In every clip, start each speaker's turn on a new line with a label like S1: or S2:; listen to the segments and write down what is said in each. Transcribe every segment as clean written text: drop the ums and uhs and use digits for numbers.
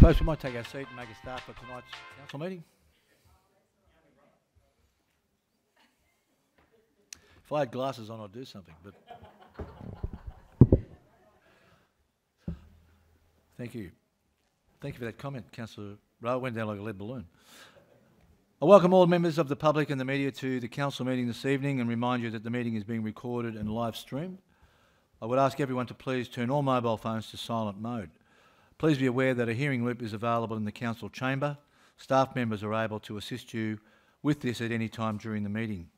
S1: Folks, we might take our seat and make a start for tonight's council meeting. If I had glasses on, I'd do something, but... Thank you. Thank you for that comment, Councillor Rowe. It went down like a lead balloon. I welcome all members of the public and the media to the council meeting this evening and remind you that the meeting is being recorded and live streamed. I would ask everyone to please turn all mobile phones to silent mode. Please be aware that a hearing loop is available in the council chamber. Staff members are able to assist you with this at any time during the meeting.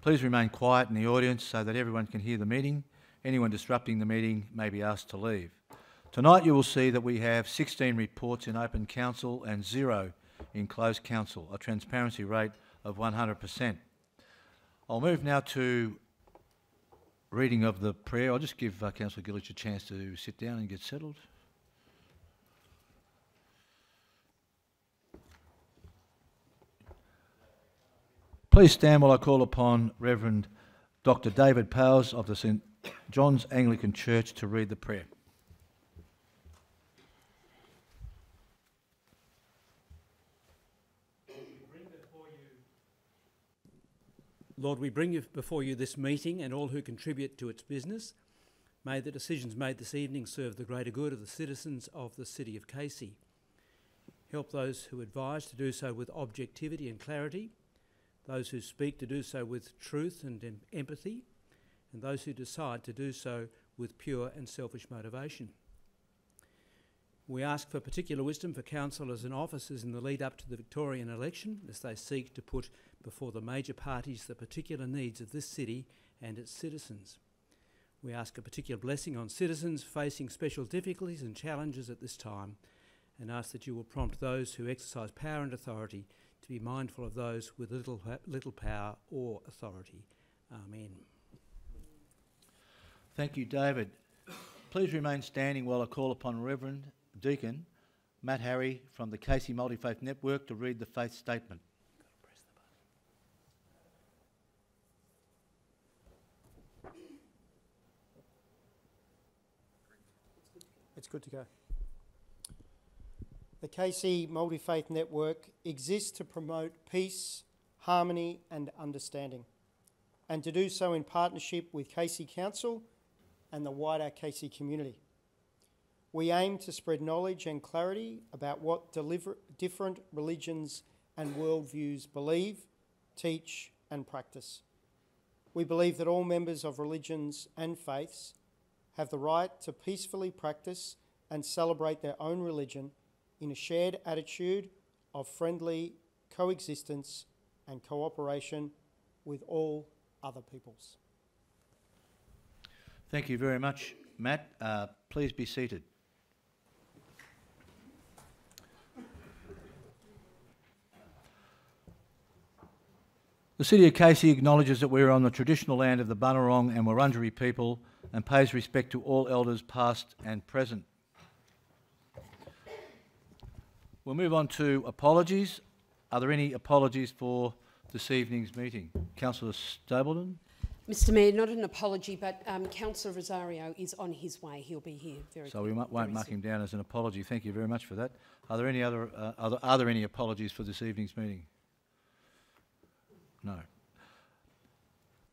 S1: Please remain quiet in the audience so that everyone can hear the meeting. Anyone disrupting the meeting may be asked to leave. Tonight you will see that we have 16 reports in open council and 0 in closed council, a transparency rate of 100%. I'll move now to reading of the prayer. I'll just give Councillor Gillich a chance to sit down and get settled. Please stand while I call upon Reverend Dr. David Powers of the St John's Anglican Church to read the prayer.
S2: Lord, we bring before you this meeting and all who contribute to its business. May the decisions made this evening serve the greater good of the citizens of the City of Casey. Help those who advise to do so with objectivity and clarity, those who speak to do so with truth and empathy, and those who decide to do so with pure and selfish motivation. We ask for particular wisdom for councillors and officers in the lead up to the Victorian election as they seek to put before the major parties the particular needs of this city and its citizens. We ask a particular blessing on citizens facing special difficulties and challenges at this time, and ask that you will prompt those who exercise power and authority to be mindful of those with little power or authority. Amen.
S1: Thank you, David. Please remain standing while I call upon Reverend Deacon Matt Harry from the Casey Multi-Faith Network to read the faith statement.
S3: It's good to go. The Casey Multi-Faith Network exists to promote peace, harmony and understanding, and to do so in partnership with Casey Council and the wider Casey community. We aim to spread knowledge and clarity about what different religions and worldviews believe, teach and practice. We believe that all members of religions and faiths have the right to peacefully practice and celebrate their own religion in a shared attitude of friendly coexistence and cooperation with all other peoples.
S1: Thank you very much, Matt. Please be seated. The City of Casey acknowledges that we are on the traditional land of the Bunurong and Wurundjeri people and pays respect to all elders past and present. We'll move on to apologies. Are there any apologies for this evening's meeting? Councillor Stapleton?
S4: Mr Mayor, not an apology, but Councillor Rosario is on his way. He'll be here very
S1: So we won't mark him down as an apology. Thank you very much for that. Are there any other? Are there any apologies for this evening's meeting? No.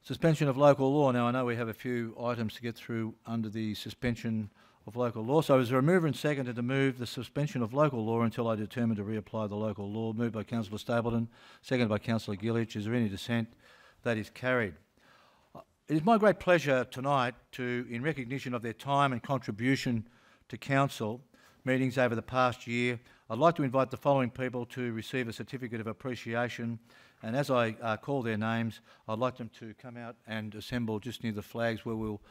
S1: Suspension of local law. Now I know we have a few items to get through under the suspension of local law. So is there a mover and seconder to move the suspension of local law until I determine to reapply the local law? Moved by Councillor Stapleton, seconded by Councillor Gillich. Is there any dissent? That is carried. It is my great pleasure tonight to, in recognition of their time and contribution to council meetings over the past year, I'd like to invite the following people to receive a certificate of appreciation. And as I call their names, I'd like them to come out and assemble just near the flags where we'll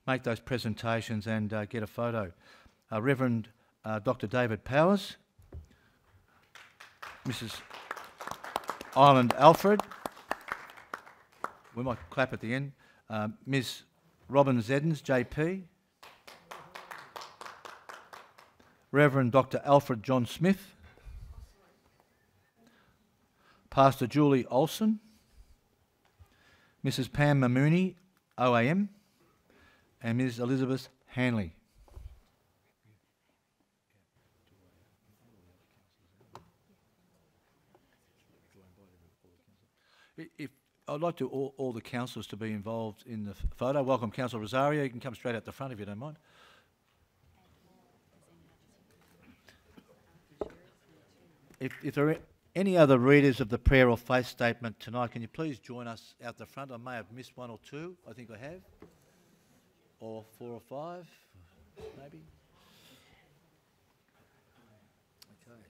S1: make those presentations and get a photo. Reverend Dr. David Powers, Mrs. Ireland Alfred, we might clap at the end, Ms. Robin Zeddens, JP, Reverend Dr. Alfred John Smith, Pastor Julie Olson, Mrs. Pam Mamooney, OAM, and Ms. Elizabeth Hanley. If I'd like to all the councillors to be involved in the photo. Welcome, Councillor Rosario. You can come straight out the front if you don't mind. If there are any other readers of the prayer or faith statement tonight, can you please join us out the front? I may have missed one or two. I think I have. Or 4 or 5, maybe. Okay.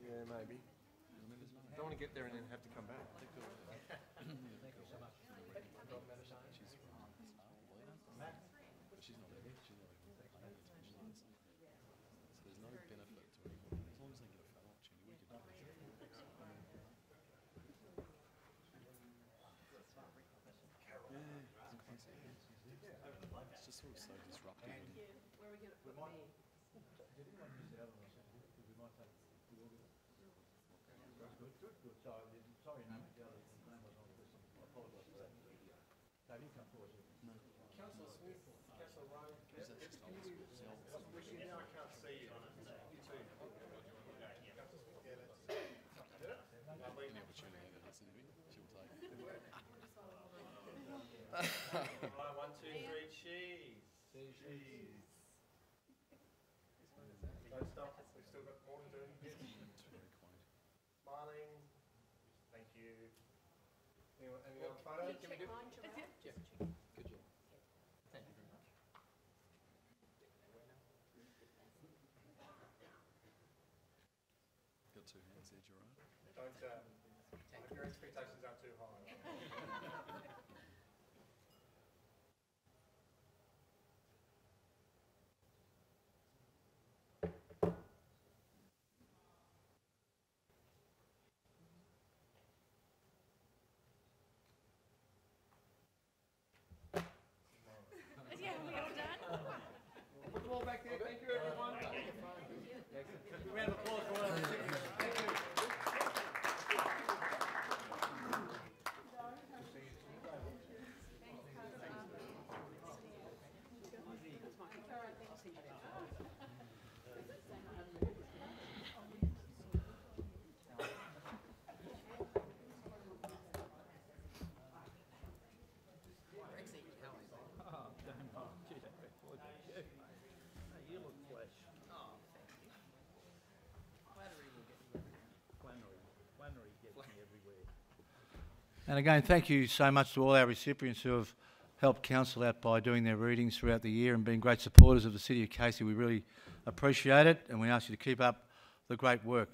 S5: Yeah, maybe. Don't want to get there and then have to come back.
S6: Right, 1, 2, 3, cheese. Cheese. Don't stop, we've still got more to do. Smiling. Thank you. Anyone got a photo? Can we do?
S5: Good job. Thank you very much.
S7: Got 2 hands there, Gerard.
S6: Don't, your expectations aren't too high.
S8: Yeah, we all done?
S6: Put them all back there. Thank you, everyone.
S1: Round of applause for all our recipients. Thank you. And again, thank you so much to all our recipients who have helped council out by doing their readings throughout the year and being great supporters of the City of Casey. We really appreciate it, and we ask you to keep up the great work.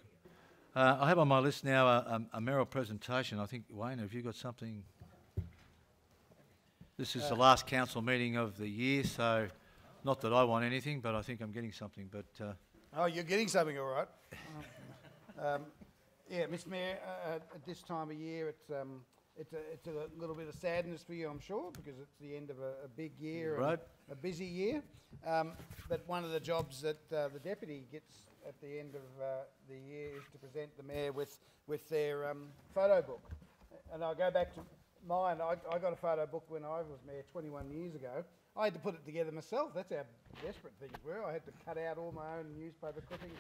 S1: I have on my list now a mayoral presentation. I think, Wayne, have you got something? This is the last council meeting of the year, so not that I want anything, but I think I'm getting something. But
S9: Oh, you're getting something, all right. Yeah, Mr. Mayor, at this time of year, it's a little bit of sadness for you, I'm sure, because it's the end of a big year,
S1: Right.
S9: and a busy year. But one of the jobs that the deputy gets at the end of the year is to present the mayor with their photo book. And I'll go back to mine. I got a photo book when I was mayor 21 years ago. I had to put it together myself. That's how desperate things were. I had to cut out all my own newspaper clippings,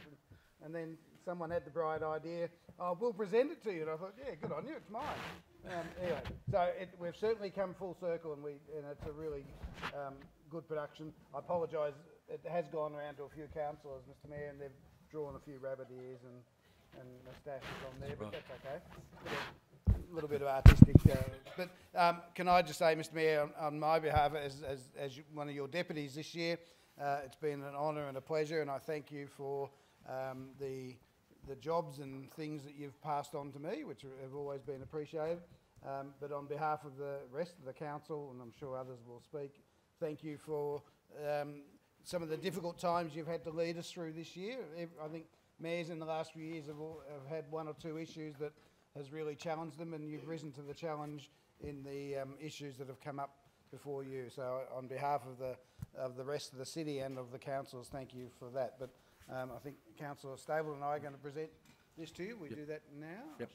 S9: and then someone had the bright idea, oh, we'll present it to you. And I thought, yeah, good on you, it's mine. Anyway, so we've certainly come full circle, and it's a really good production. I apologise it has gone around to a few councillors, Mr Mayor, and they've drawn a few rabbit ears and moustaches on there, but that's okay. A little bit of artistic. Can I just say, Mr Mayor, on my behalf, as one of your deputies this year, it's been an honour and a pleasure, and I thank you for the jobs and things that you've passed on to me, which have always been appreciated. But on behalf of the rest of the council, and I'm sure others will speak, thank you for some of the difficult times you've had to lead us through this year. I think mayors in the last few years have had one or two issues that has really challenged them, and you've risen to the challenge in the issues that have come up before you. So on behalf of the rest of the city and of the councils, thank you for that. But I think Councillor Stable and I are going to present this to you. We do that now.
S1: Yep.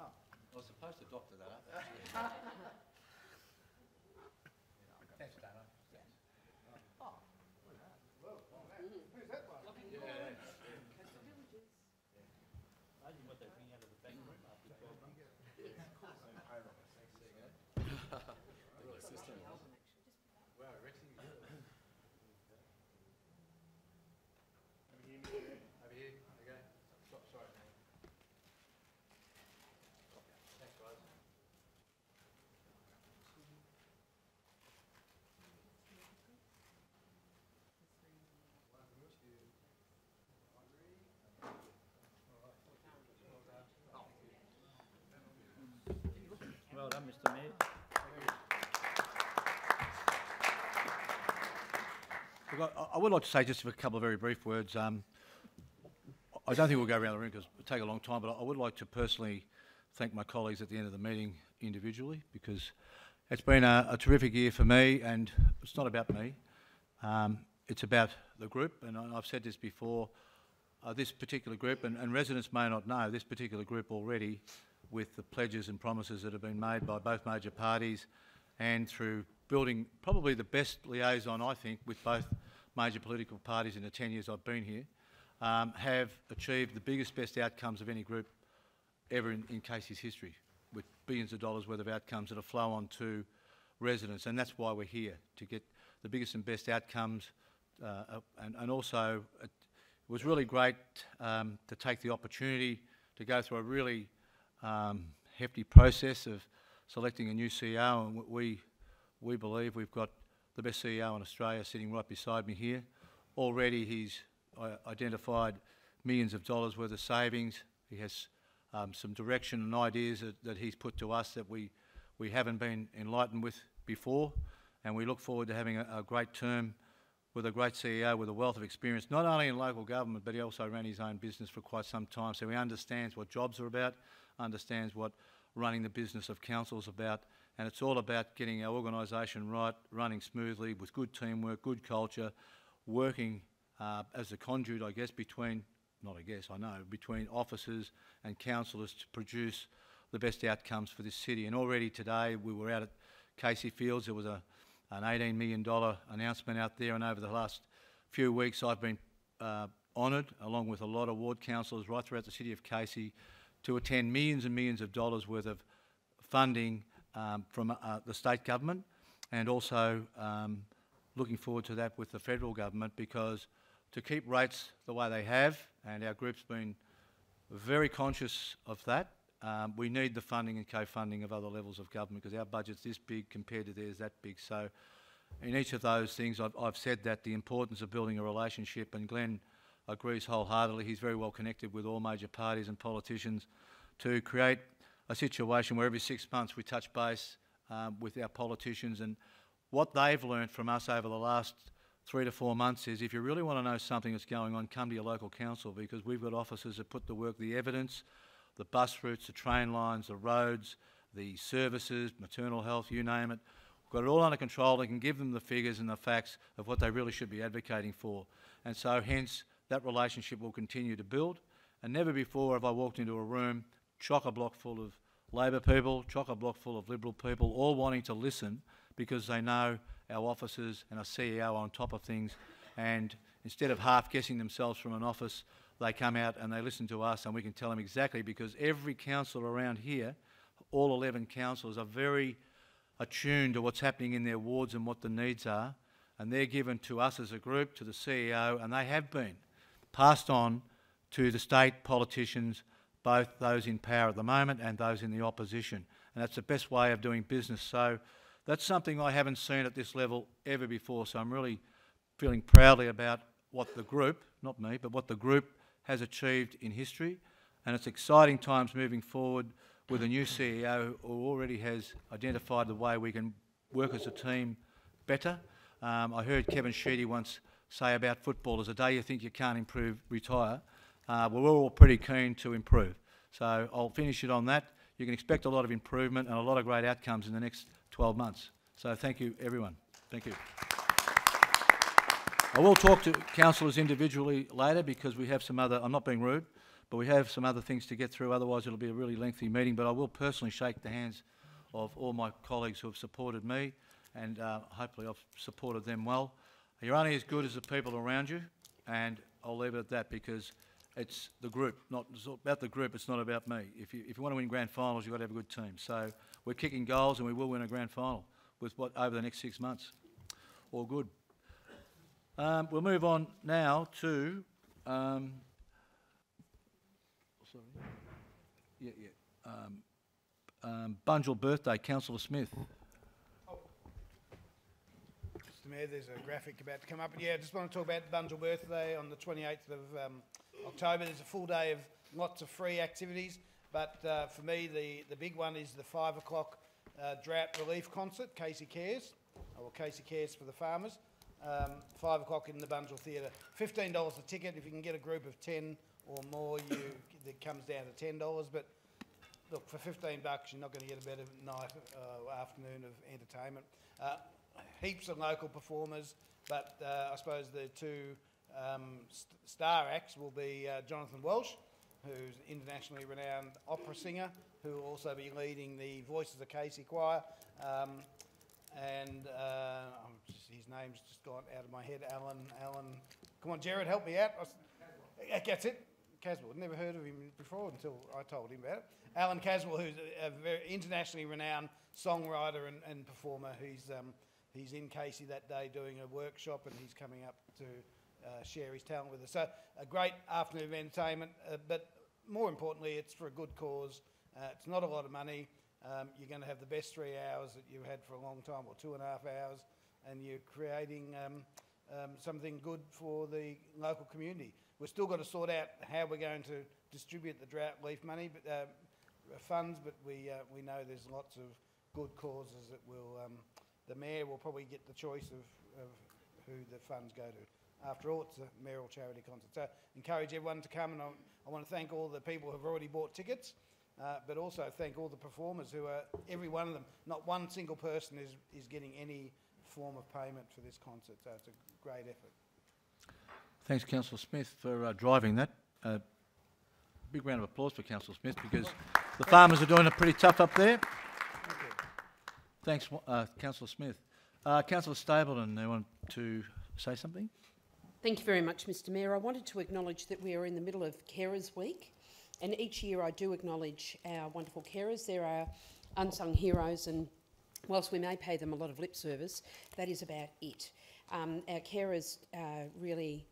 S1: I was supposed to doctor that up. Thanks, Dano.
S9: Who's that one?
S7: Well done, Mr Mayor.
S1: Look, I would like to say just a couple of very brief words. I don't think we'll go around the room because it'll take a long time, but I would like to personally thank my colleagues at the end of the meeting individually, because it's been a terrific year for me, and it's not about me. It's about the group, and I've said this before, this particular group, and residents may not know, this particular group already, with the pledges and promises that have been made by both major parties and through building probably the best liaison, I think, with both major political parties in the 10 years I've been here, have achieved the biggest, best outcomes of any group ever in Casey's history, with billions of dollars worth of outcomes that have flow on to residents. And that's why we're here, to get the biggest and best outcomes. And also, it was really great to take the opportunity to go through a really hefty process of selecting a new CEO, and we believe we've got the best CEO in Australia sitting right beside me here. Already he's identified millions of dollars worth of savings. He has some direction and ideas that he's put to us that we haven't been enlightened with before, and we look forward to having a great term with a great CEO with a wealth of experience, not only in local government, but he also ran his own business for quite some time, so he understands what jobs are about, understands what running the business of council is about, and it's all about getting our organisation right, running smoothly with good teamwork, good culture, working as a conduit, I guess, between officers and councillors to produce the best outcomes for this city. And already today we were out at Casey Fields. There was an $18 million announcement out there, and over the last few weeks I've been honoured, along with a lot of ward councillors right throughout the city of Casey, to attend millions and millions of dollars worth of funding from the state government, and also looking forward to that with the federal government, because to keep rates the way they have, and our group's been very conscious of that, we need the funding and co-funding of other levels of government, because our budget's this big compared to theirs that big. So in each of those things I've said that the importance of building a relationship, and Glenn agrees wholeheartedly. He's very well connected with all major parties and politicians to create a situation where every 6 months we touch base with our politicians. And what they've learned from us over the last 3 to 4 months is, if you really want to know something that's going on, come to your local council, because we've got officers that put the work, the evidence, the bus routes, the train lines, the roads, the services, maternal health, you name it. We've got it all under control. They can give them the figures and the facts of what they really should be advocating for. And so hence that relationship will continue to build. And never before have I walked into a room chock-a-block full of Labor people, chock-a-block full of Liberal people, all wanting to listen because they know our officers and our CEO are on top of things, and instead of half-guessing themselves from an office, they come out and they listen to us, and we can tell them exactly, because every councillor around here, all 11 councillors, are very attuned to what's happening in their wards and what the needs are, and they're given to us as a group, to the CEO, and they have been passed on to the state politicians, both those in power at the moment and those in the opposition. And that's the best way of doing business. So that's something I haven't seen at this level ever before. So I'm really feeling proudly about what the group, not me, but what the group has achieved in history. And it's exciting times moving forward with a new CEO who already has identified the way we can work as a team better. I heard Kevin Sheedy once say about footballers, the day you think you can't improve, retire. We're all pretty keen to improve. So I'll finish it on that. You can expect a lot of improvement and a lot of great outcomes in the next 12 months. So thank you, everyone. Thank you. I will talk to councillors individually later because we have some other, I'm not being rude, but we have some other things to get through. Otherwise it'll be a really lengthy meeting, but I will personally shake the hands of all my colleagues who have supported me, and hopefully I've supported them well. You're only as good as the people around you, and I'll leave it at that because it's the group, it's about the group, it's not about me. If you want to win grand finals, you've got to have a good team. So we're kicking goals and we will win a grand final with what over the next 6 months. All good. We'll move on now to Bunjil birthday, Councillor Smith.
S9: Mr Mayor, there's a graphic about to come up. Yeah, I just want to talk about the Bunjil birthday on the 28th of October. There's a full day of lots of free activities, but for me the big one is the 5 o'clock drought relief concert, Casey Cares, or Casey Cares for the farmers. 5 o'clock in the Bunjil Theatre. $15 a ticket. If you can get a group of 10 or more, it comes down to $10. But look, for $15, you're not going to get a better night, afternoon of entertainment. Heaps of local performers, but I suppose the two star acts will be Jonathan Welsh, who's an internationally renowned opera singer, who will also be leading the Voices of Casey choir. His name's just gone out of my head. Alan. Come on, Jared, help me out. That's it. Caswell. Never heard of him before until I told him about it. Alan Caswell, who's a very internationally renowned songwriter and performer. He's in Casey that day doing a workshop, and he's coming up to share his talent with us. So a great afternoon of entertainment, but more importantly, it's for a good cause. It's not a lot of money. You're going to have the best 3 hours that you've had for a long time, or 2.5 hours, and you're creating something good for the local community. We've still got to sort out how we're going to distribute the drought relief money, funds, but we know there's lots of good causes that will. The Mayor will probably get the choice of who the funds go to. After all, it's a mayoral charity concert. So encourage everyone to come, and I want to thank all the people who have already bought tickets. But also thank all the performers who are, every one of them, not one single person is getting any form of payment for this concert, so it's a great effort.
S1: Thanks, Councillor Smith, for driving that. Big round of applause for Councillor Smith because the farmers are doing it pretty tough up there.
S9: Thank you.
S1: Thanks, Councillor Smith. Councillor Stapleton, they want to say something?
S4: Thank you very much, Mr Mayor. I wanted to acknowledge that we are in the middle of Carers Week. And each year I do acknowledge our wonderful carers. They're our unsung heroes, and whilst we may pay them a lot of lip service, that is about it. Our carers really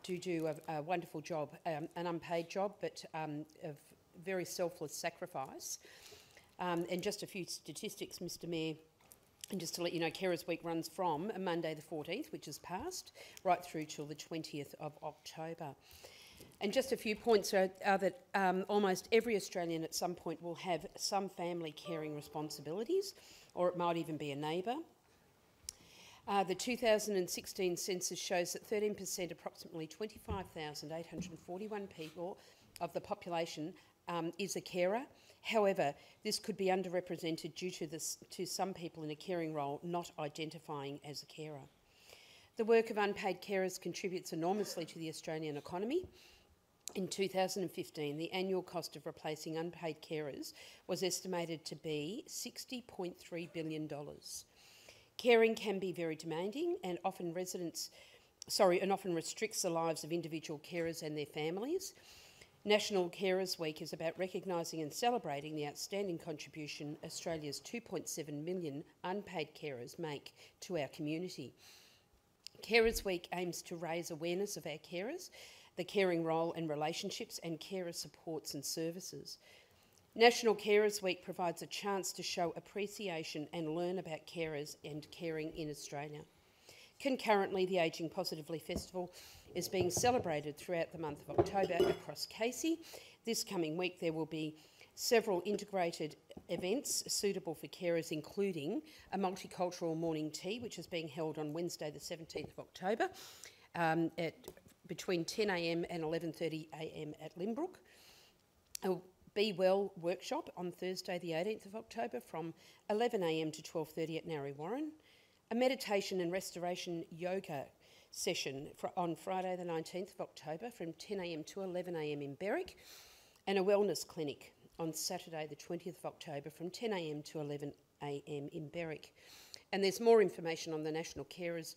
S4: do a wonderful job, an unpaid job, but of very selfless sacrifice. And just a few statistics, Mr Mayor, and just to let you know, Carers Week runs from Monday the 14th, which is past, right through till the 20th of October. And just a few points are that almost every Australian at some point will have some family caring responsibilities, or it might even be a neighbour. The 2016 census shows that 13%, approximately 25,841 people of the population is a carer. However, this could be underrepresented due to some people in a caring role not identifying as a carer. The work of unpaid carers contributes enormously to the Australian economy. In 2015, the annual cost of replacing unpaid carers was estimated to be $60.3 billion. Caring can be very demanding and often restricts the lives of individual carers and their families. National Carers Week is about recognising and celebrating the outstanding contribution Australia's 2.7 million unpaid carers make to our community. Carers Week aims to raise awareness of our carers, the caring role and relationships, and carer supports and services. National Carers Week provides a chance to show appreciation and learn about carers and caring in Australia. Concurrently, the Ageing Positively Festival is being celebrated throughout the month of October across Casey. This coming week there will be several integrated events suitable for carers, including a multicultural morning tea, which is being held on Wednesday the 17th of October at between 10 a.m. and 11:30 a.m. at Limbrook. A Be Well workshop on Thursday the 18th of October from 11 a.m. to 12:30 at Narre Warren. A meditation and restoration yoga session on Friday the 19th of October from 10 a.m. to 11 a.m. in Berwick, and a wellness clinic on Saturday the 20th of October from 10 a.m. to 11 a.m. in Berwick. And there's more information on the National Carers,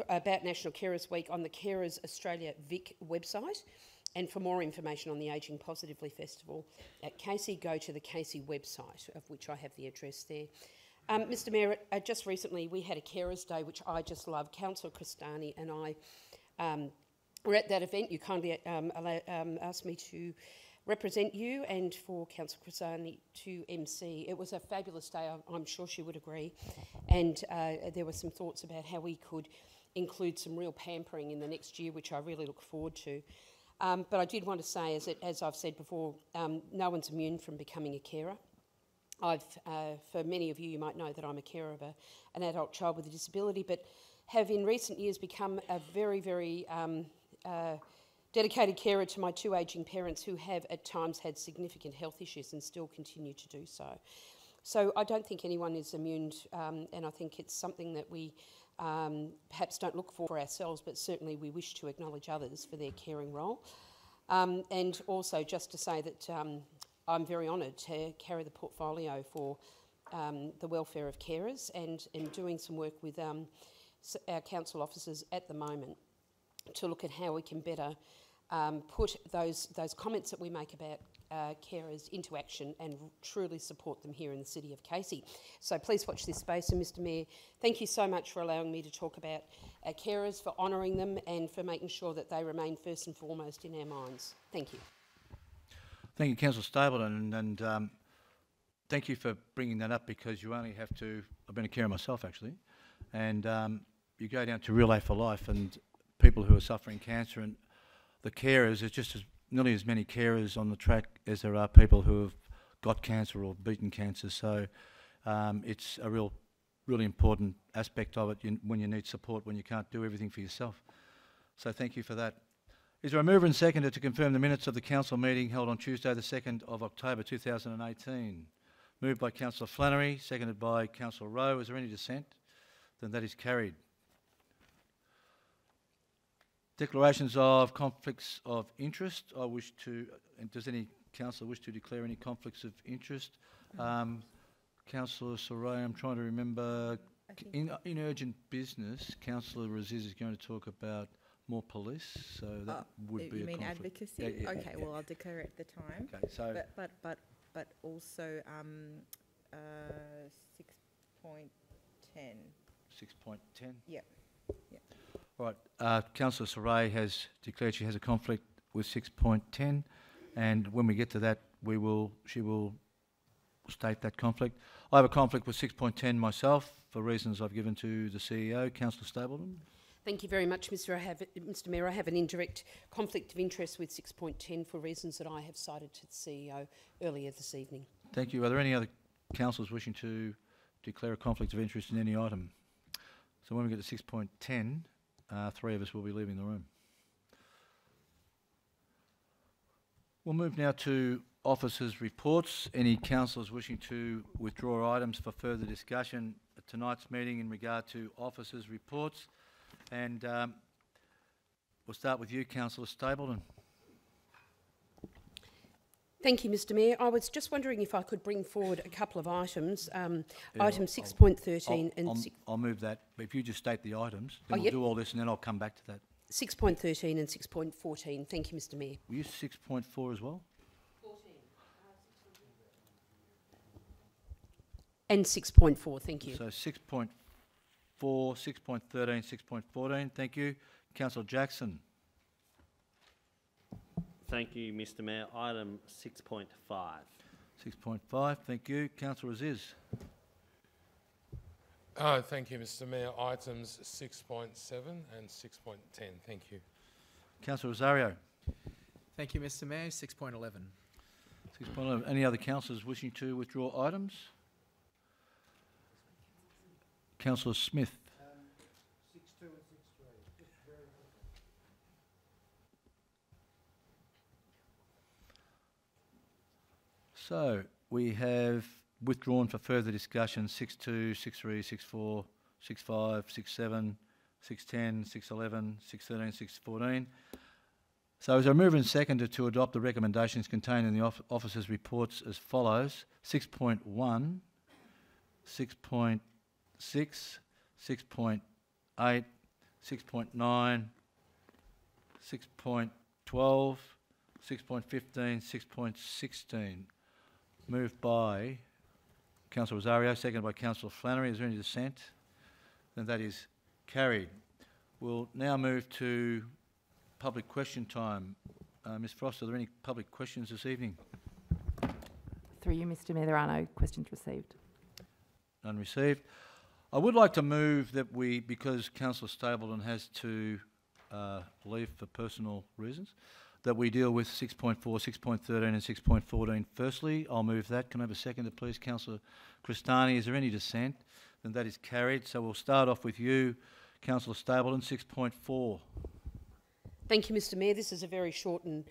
S4: about National Carers Week on the Carers Australia Vic website. And for more information on the Ageing Positively Festival at Casey, go to the Casey website, of which I have the address there. Mr Mayor, just recently we had a Carers Day, which I just love. Councillor Cristani and I were at that event. You kindly asked me to represent you and for Councillor Cristani to MC. It was a fabulous day, I'm sure she would agree. And there were some thoughts about how we could include some real pampering in the next year, which I really look forward to. But I did want to say, as I've said before, no one's immune from becoming a carer. For many of you, you might know that I'm a carer of an adult child with a disability, but have in recent years become a very, very dedicated carer to my two ageing parents who have at times had significant health issues and still continue to do so. So I don't think anyone is immune, and I think it's something that we perhaps don't look for ourselves, but certainly we wish to acknowledge others for their caring role. And also just to say that I'm very honoured to carry the portfolio for the welfare of carers and doing some work with our council officers at the moment to look at how we can better put those comments that we make about carers into action and truly support them here in the city of Casey. So please watch this space. And Mr Mayor, thank you so much for allowing me to talk about our carers, for honouring them and for making sure that they remain first and foremost in our minds. Thank you.
S1: Thank you, Councillor Stapleton, and thank you for bringing that up, because you only have to, I've been a carer myself actually, and you go down to Relay for Life and people who are suffering cancer, and the carers, there's just nearly as many carers on the track as there are people who have got cancer or beaten cancer, so it's a really important aspect of it when you need support, when you can't do everything for yourself. So thank you for that. Is there a mover and seconder to confirm the minutes of the council meeting held on Tuesday the 2nd of October 2018? Moved by Councillor Flannery, seconded by Councillor Rowe. Is there any dissent? Then that is carried. Declarations of conflicts of interest. I wish to, does any councillor wish to declare any conflicts of interest? Councillor Saray, I'm trying to remember. In urgent business, Councillor Raziz is going to talk about more police, so that would be a conflict.
S10: You mean advocacy?
S1: Yeah,
S10: okay, well I'll declare it at the time.
S1: Okay, so
S10: but also 6.10.
S1: 6.10.
S10: Yeah.
S1: All right. Councillor Saray has declared she has a conflict with 6.10, and when we get to that, she will state that conflict. I have a conflict with 6.10 myself for reasons I've given to the CEO, Councillor Stapleton.
S4: Thank you very much, Mr Mayor. I have an indirect conflict of interest with 6.10 for reasons that I have cited to the CEO earlier this evening.
S1: Thank you. Are there any other councillors wishing to declare a conflict of interest in any item? So when we get to 6.10, three of us will be leaving the room. We'll move now to officers' reports. Any councillors wishing to withdraw items for further discussion at tonight's meeting in regard to officers' reports? And we'll start with you, Councillor Stapleton.
S4: Thank you, Mr Mayor. I was just wondering if I could bring forward a couple of items. Item 6.13 and...
S1: I'll move that. But if you just state the items, then we'll do all this and then I'll come back to that.
S4: 6.13 and 6.14. Thank you, Mr Mayor.
S1: Were you 6.4 as well?
S4: 14. And 6.4, thank you.
S1: So 6.4, 6.13, 6.14. Thank you. Councillor Jackson.
S11: Thank you, Mr Mayor. Item 6.5.
S1: 6.5. Thank you. Councillor Aziz.
S5: Thank you, Mr Mayor. Items 6.7 and 6.10. Thank you.
S1: Councillor Rosario.
S12: Thank you, Mr Mayor. 6.11.
S1: 6.11. Any other councillors wishing to withdraw items? Councillor Smith.
S3: 6.2 and 6.3. Just very quickly.
S1: So we have withdrawn for further discussion 6.2, 6.3, 6.4, 6.5, 6.7, 6.10, 6.11, 6.13, 6.14. So as I move and seconded to adopt the recommendations contained in the officers' reports as follows: 6.1, 6.6, 6.8, 6.9, 6.12, 6.15, 6.16. Moved by Councillor Rosario, seconded by Councillor Flannery. Is there any dissent? Then that is carried. We'll now move to public question time. Ms Frost, are there any public questions this evening?
S13: Through you, Mr Mayor, there are no questions received.
S1: None received. I would like to move that we, because Councillor Stapleton has to leave for personal reasons, that we deal with 6.4, 6.13 and 6.14 firstly. I'll move that. Can I have a seconder, please? Councillor Cristani, is there any dissent? Then that is carried. So we'll start off with you, Councillor Stapleton, 6.4.
S4: Thank you, Mr Mayor. This is a very short and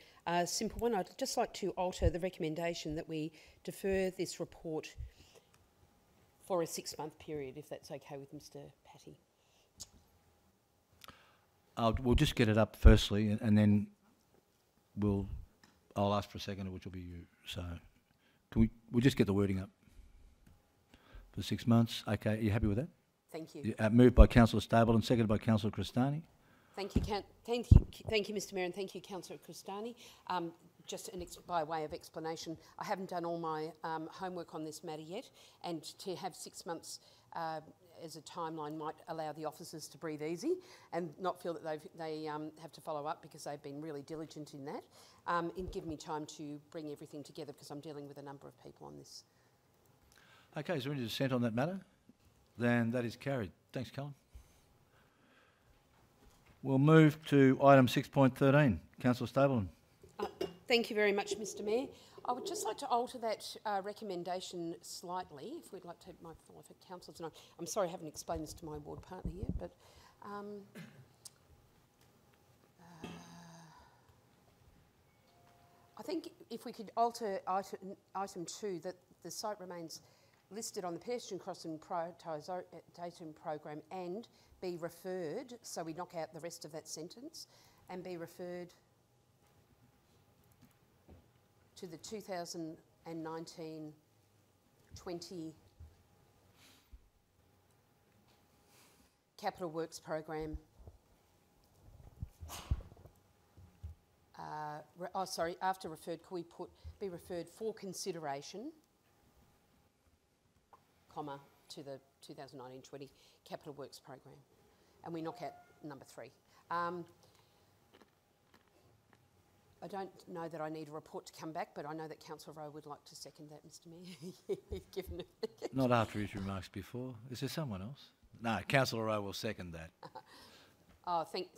S4: simple one. I'd just like to alter the recommendation that we defer this report for a 6-month period, if that's okay with Mr Patty.
S1: We'll just get it up firstly, and then I'll ask for a seconder, which will be you. So we'll just get the wording up for 6 months. Okay, are you happy with that?
S4: Thank you.
S1: Moved by Councillor Stapleton, seconded by Councillor Cristani.
S4: Thank you, Mr Mayor, and thank you, Councillor Cristani. Just by way of explanation, I haven't done all my homework on this matter yet, and to have 6 months as a timeline might allow the officers to breathe easy and not feel that they have to follow up, because they've been really diligent in that, and give me time to bring everything together, because I'm dealing with a number of people on this.
S1: Okay, is there any dissent on that matter? Then that is carried. Thanks, Callum. We'll move to item 6.13. Councillor Stapleton.
S4: Thank you very much, Mr Mayor. I would just like to alter that recommendation slightly, if we'd like to, my fellow councillors know. I'm sorry I haven't explained this to my ward partner yet, but I think if we could alter item 2, that the site remains listed on the pedestrian crossing prioritisation program and be referred, so we knock out the rest of that sentence, and be referred to the 2019-20 Capital Works program. After referred, could we put be referred for consideration, comma, to the 2019-20 Capital Works program, and we knock out number 3. I don't know that I need a report to come back, but I know that Councillor Rowe would like to second that, Mr Mayor. Given it.
S1: Not after his remarks before. Is there someone else? No, Councillor Rowe will second that.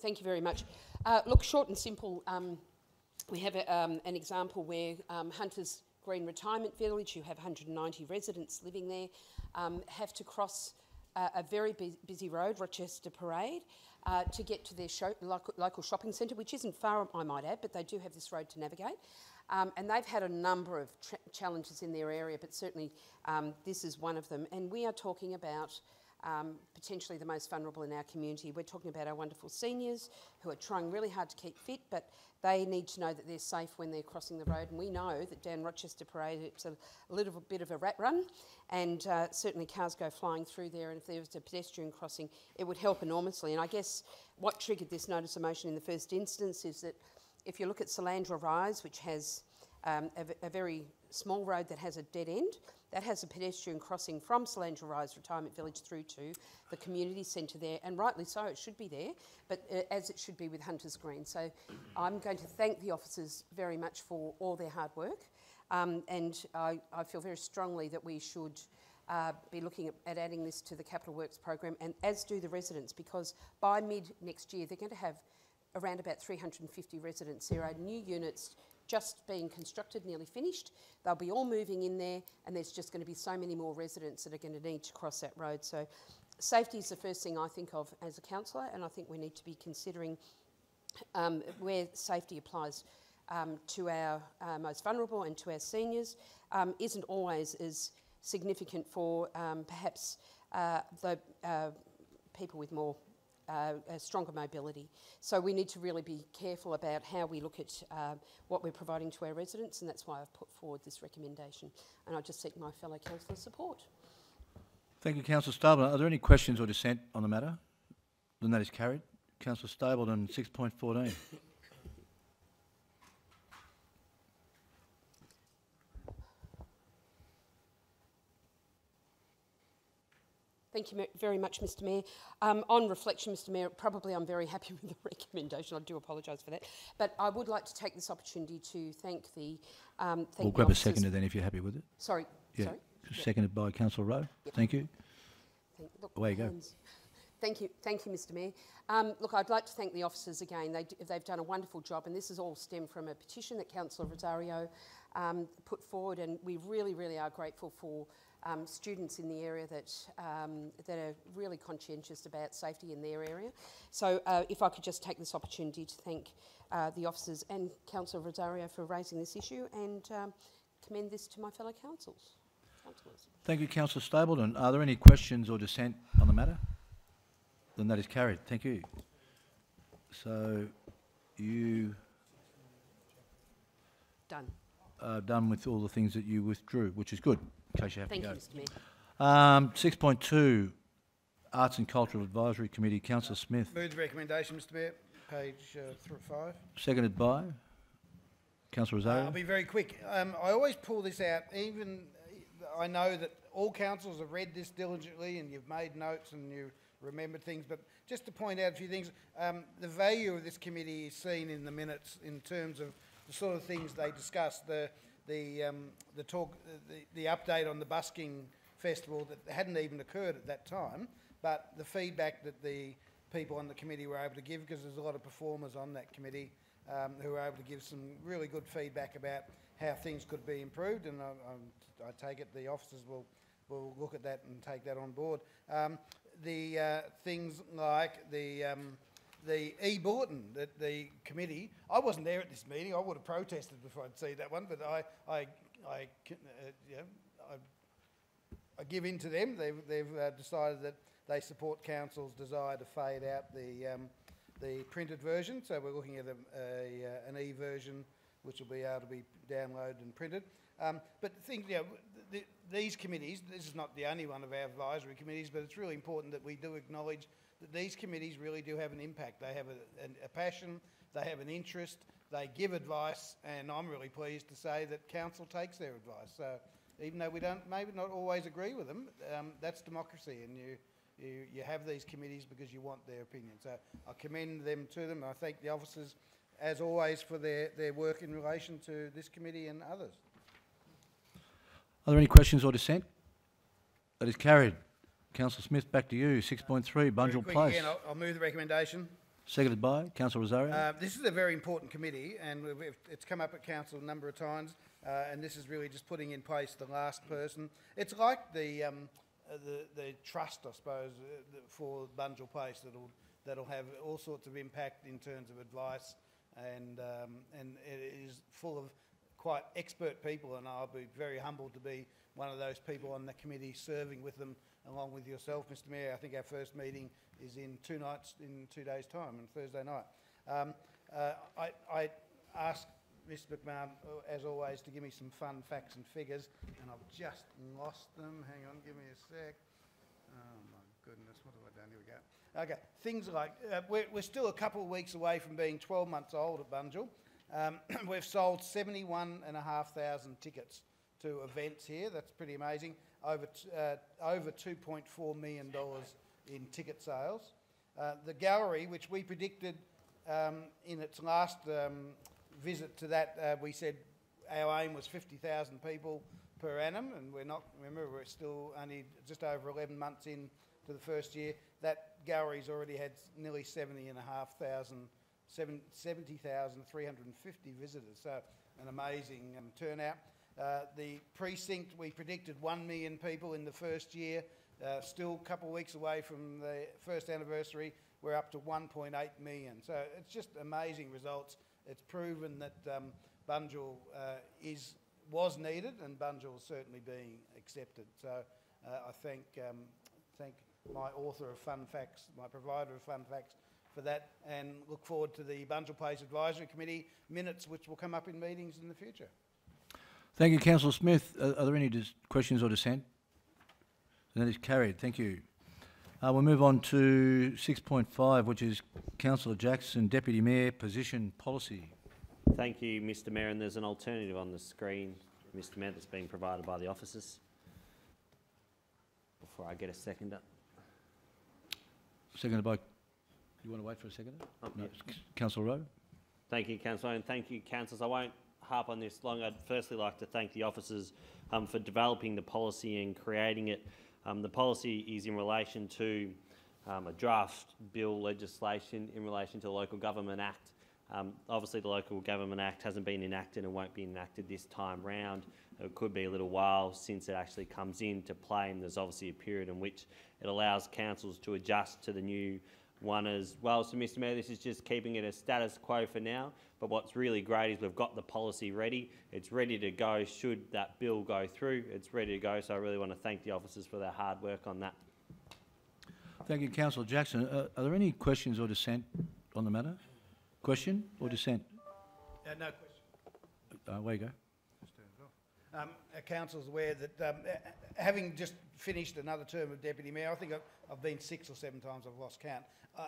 S4: Thank you very much. Look, short and simple, we have an example where Hunters Green Retirement Village, who have 190 residents living there, have to cross a very busy road, Rochester Parade, to get to their local shopping centre, which isn't far, I might add, but they do have this road to navigate. And they've had a number of challenges in their area, but certainly this is one of them. And we are talking about potentially the most vulnerable in our community. We're talking about our wonderful seniors who are trying really hard to keep fit, but they need to know that they're safe when they're crossing the road. And we know that down Rochester Parade it's a little bit of a rat run, and certainly cars go flying through there, and if there was a pedestrian crossing it would help enormously. And I guess what triggered this notice of motion in the first instance is that if you look at Salandra Rise, which has a very small road that has a dead end, that has a pedestrian crossing from Salandra Rise Retirement Village through to the community centre there, and rightly so, it should be there, but as it should be with Hunters Green. So I'm going to thank the officers very much for all their hard work, and I feel very strongly that we should be looking at adding this to the Capital Works program, and as do the residents, because by mid next year they're going to have around about 350 residents. There are new units just being constructed, nearly finished. They'll be all moving in there, and there's just going to be so many more residents that are going to need to cross that road. So safety is the first thing I think of as a councillor, and I think we need to be considering where safety applies to our most vulnerable and to our seniors isn't always as significant for perhaps the people with more a stronger mobility. So we need to really be careful about how we look at what we're providing to our residents, and that's why I've put forward this recommendation. And I just seek my fellow councillors' support.
S1: Thank you, Councillor Stapleton. Are there any questions or dissent on the matter? Then that is carried. Councillor Stapleton, 6.14.
S4: Thank you very much, Mr Mayor. On reflection, Mr Mayor, probably I'm very happy with the recommendation. I do apologise for that. But I would like to take this opportunity to thank the
S1: We'll grab a seconder then if you're happy with it.
S4: Sorry.
S1: Yeah.
S4: Sorry.
S1: Seconded by Councillor Rowe.
S4: Yep.
S1: Thank you.
S4: Look,
S1: Away you go.
S4: Thank you, Mr Mayor. Look, I'd like to thank the officers again. They've done a wonderful job, and this has all stemmed from a petition that Councillor Rosario put forward, and we really, really are grateful for students in the area that are really conscientious about safety in their area. So if I could just take this opportunity to thank the officers and Councillor Rosario for raising this issue, and commend this to my fellow councillors.
S1: Thank you, Councillor Stapleton. Are there any questions or dissent on the matter? Then that is carried. Thank you. So you are done with all the things that you withdrew, which is good, in case you have to go.
S4: Thank you, Mr Mayor.
S1: 6.2, Arts and Cultural Advisory Committee. Councillor Smith.
S9: Move the recommendation, Mr Mayor. Page 5.
S1: Seconded by Councillor Rosario.
S9: I'll be very quick. I always pull this out, even I know that all councils have read this diligently and you've made notes and you remembered things, but just to point out a few things, the value of this committee is seen in the minutes in terms of the sort of things they discussed, the update on the busking festival that hadn't even occurred at that time, but the feedback that the people on the committee were able to give, because there's a lot of performers on that committee who were able to give some really good feedback about how things could be improved, and I take it the officers will look at that and take that on board. The things like the e-bulletin that the committee, I wasn't there at this meeting, I would have protested before I'd see that one, but I give in to them. They've decided that they support council's desire to fade out the printed version, so we're looking at an e-version which will be able to be downloaded and printed. But these committees, this is not the only one of our advisory committees, but it's really important that we do acknowledge that these committees really do have an impact. They have a passion, they have an interest, they give advice, and I'm really pleased to say that council takes their advice. So even though we don't maybe not always agree with them, that's democracy, and you have these committees because you want their opinion. So I commend them to them. I thank the officers, as always, for their work in relation to this committee and others.
S1: Are there any questions or dissent? That is carried. Councillor Smith, back to you. 6.3, Bunjil Place.
S9: Again, I'll move the recommendation.
S1: Seconded by Councillor Rosario.
S9: This is a very important committee, and it's come up at council a number of times, and this is really just putting in place the last person. It's like the trust, I suppose, for Bunjil Place that'll have all sorts of impact in terms of advice, and it is full of quite expert people, and I'll be very humbled to be one of those people on the committee serving with them along with yourself, Mr Mayor. I think our first meeting is in 2 days' time, on Thursday night. I ask Mr McMahon, as always, to give me some fun facts and figures, and I've just lost them. Hang on, give me a sec. Oh my goodness, what have I done? Here we go. Okay, things like, we're still a couple of weeks away from being 12 months old at Bunjil. We've sold 71,500 tickets to events here. That's pretty amazing. Over $2.4 million in ticket sales. The gallery, which we predicted in its last visit to that, we said our aim was 50,000 people per annum, and we're not. Remember, we're still only just over 11 months in to the first year. That gallery's already had nearly 70,350 visitors. So an amazing turnout. The precinct, we predicted 1 million people in the first year. Still a couple of weeks away from the first anniversary, we're up to 1.8 million. So it's just amazing results. It's proven that Bunjil was needed, and Bunjil is certainly being accepted. So I thank my author of fun facts, my provider of fun facts, for that, and look forward to the Bunjil Place Advisory Committee minutes, which will come up in meetings in the future.
S1: Thank you, Councillor Smith. Are there any questions or dissent? And that is carried. Thank you. We'll move on to 6.5, which is Councillor Jackson, Deputy Mayor, Position Policy.
S11: Thank you, Mr Mayor, and there's an alternative on the screen, Mr Mayor, that's being provided by the officers. Before I get a seconder.
S1: Seconded by... You want to wait for a second?
S11: Oh,
S1: no,
S11: yeah.
S1: Councillor Rowe.
S11: Thank you, Councillor, and thank you, councillors. I won't harp on this long. I'd firstly like to thank the officers for developing the policy and creating it. The policy is in relation to a draft bill legislation in relation to the Local Government Act. Obviously, the Local Government Act hasn't been enacted and won't be enacted this time round. It could be a little while since it actually comes into play, and there's obviously a period in which it allows councils to adjust to the new one as well. So, Mr Mayor, this is just keeping it a status quo for now, but what's really great is we've got the policy ready. It's ready to go should that bill go through. It's ready to go, so I really want to thank the officers for their hard work on that.
S1: Thank you, Councillor Jackson. Are there any questions or dissent on the matter? Question or dissent?
S9: No question.
S1: Away you go.
S9: Council's aware that having just finished another term of Deputy Mayor, I think I've been 6 or 7 times, I've lost count,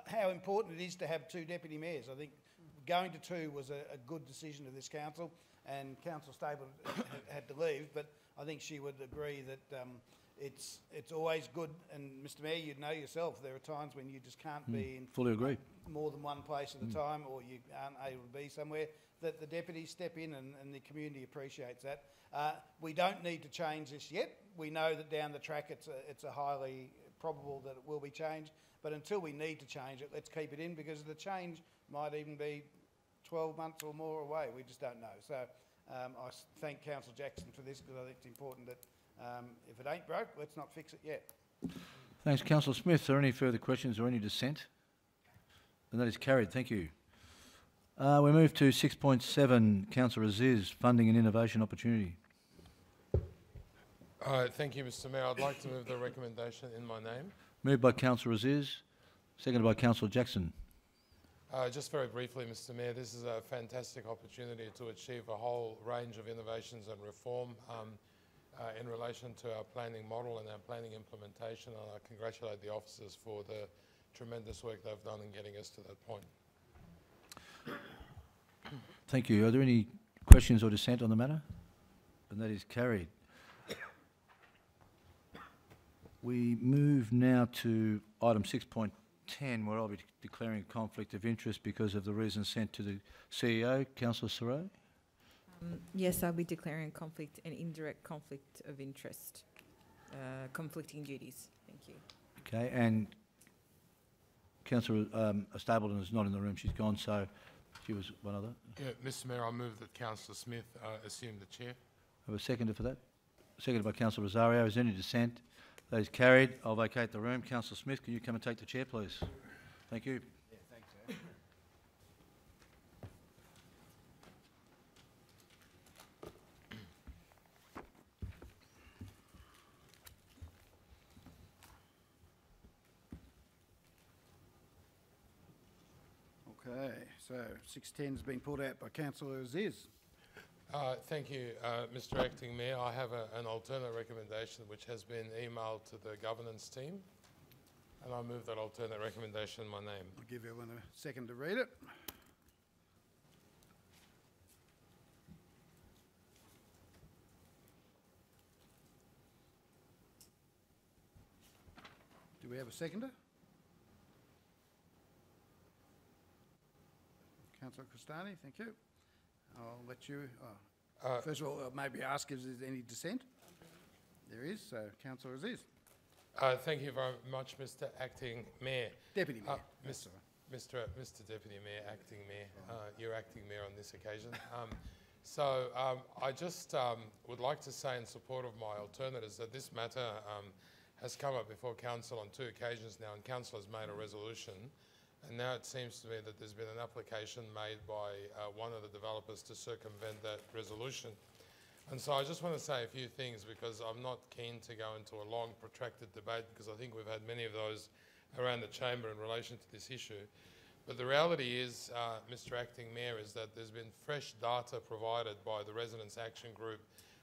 S9: how important it is to have 2 Deputy Mayors. I think going to 2 was a good decision of this council, and Councillor Stable had to leave, but I think she would agree that it's always good, and Mr Mayor, you'd know yourself, there are times when you just can't be in
S1: fully agree.
S9: More than one place at a time, or you aren't able to be somewhere, that the deputies step in, and the community appreciates that. We don't need to change this yet. We know that down the track it's a highly probable that it will be changed, but until we need to change it, let's keep it in, because the change might even be 12 months or more away. We just don't know. So I thank Councillor Jackson for this, because I think it's important that if it ain't broke, let's not fix it yet.
S1: Thanks, Councillor Smith. Are there any further questions or any dissent? And that is carried. Thank you. We move to 6.7, Councillor Aziz, Funding and Innovation Opportunity.
S5: Thank you, Mr Mayor. I'd like to move the recommendation in my name.
S1: Moved by Councillor Aziz, seconded by Councillor Jackson.
S5: Just very briefly, Mr Mayor, this is a fantastic opportunity to achieve a whole range of innovations and reform in relation to our planning model and our planning implementation, and I congratulate the officers for the tremendous work they've done in getting us to that point.
S1: Thank you. Are there any questions or dissent on the matter? And that is carried. We move now to item 6.10, where I'll be declaring a conflict of interest because of the reasons sent to the CEO. Councillor Saray?
S10: Yes, I'll be declaring conflict and indirect conflict of interest, conflicting duties. Thank you.
S1: Okay, and Councillor Stapleton is not in the room. She's gone, so she was one other.
S5: Yeah, Mr Mayor, I move that Councillor Smith assume the chair.
S1: Have a seconder for that? Seconded by Councillor Rosario. Is there any dissent? That is carried. I'll vacate the room. Councillor Smith, can you come and take the chair, please? Thank you.
S9: Yeah, thanks, sir. So 610 has been pulled out by Councillor Aziz.
S5: Thank you, Mr Acting Mayor. I have an alternate recommendation which has been emailed to the governance team, and I move that alternate recommendation in my name.
S9: I'll give everyone a second to read it. Do we have a seconder? Councillor Cristani, thank you. I'll let you, first of all, maybe ask if there's any dissent. There is, so Councillor Aziz.
S5: Thank you very much, Mr Acting Mayor.
S9: Deputy Mayor.
S5: Mr Deputy Mayor, Acting Mayor. You're Acting Mayor on this occasion. I just would like to say in support of my alternatives that this matter has come up before Council on 2 occasions now, and Council has made a resolution. And now it seems to me that there's been an application made by one of the developers to circumvent that resolution. And so I just want to say a few things, because I'm not keen to go into a long, protracted debate, because I think we've had many of those around the chamber in relation to this issue. But the reality is, Mr Acting Mayor, is that there's been fresh data provided by the Residents Action Group,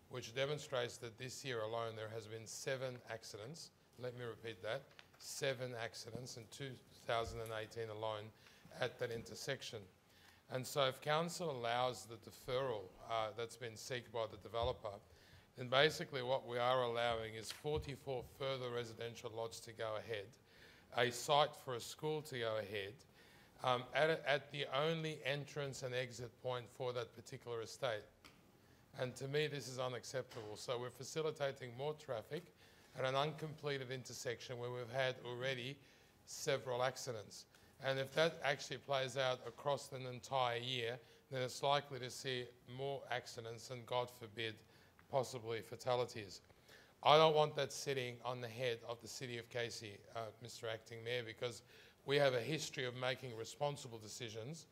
S5: which demonstrates that this year alone there has been 7 accidents. Let me repeat that. 7 accidents in 2018 alone at that intersection. And so if Council allows the deferral that's been sought by the developer, then basically what we are allowing is 44 further residential lots to go ahead, a site for a school to go ahead, at the only entrance and exit point for that particular estate. And to me, this is unacceptable. So we're facilitating more traffic at an uncompleted intersection where we've had already several accidents. And if that actually plays out across an entire year, then it's likely to see more accidents and, God forbid, possibly fatalities. I don't want that sitting on the head of the City of Casey, Mr Acting Mayor, because we have a history of making responsible decisions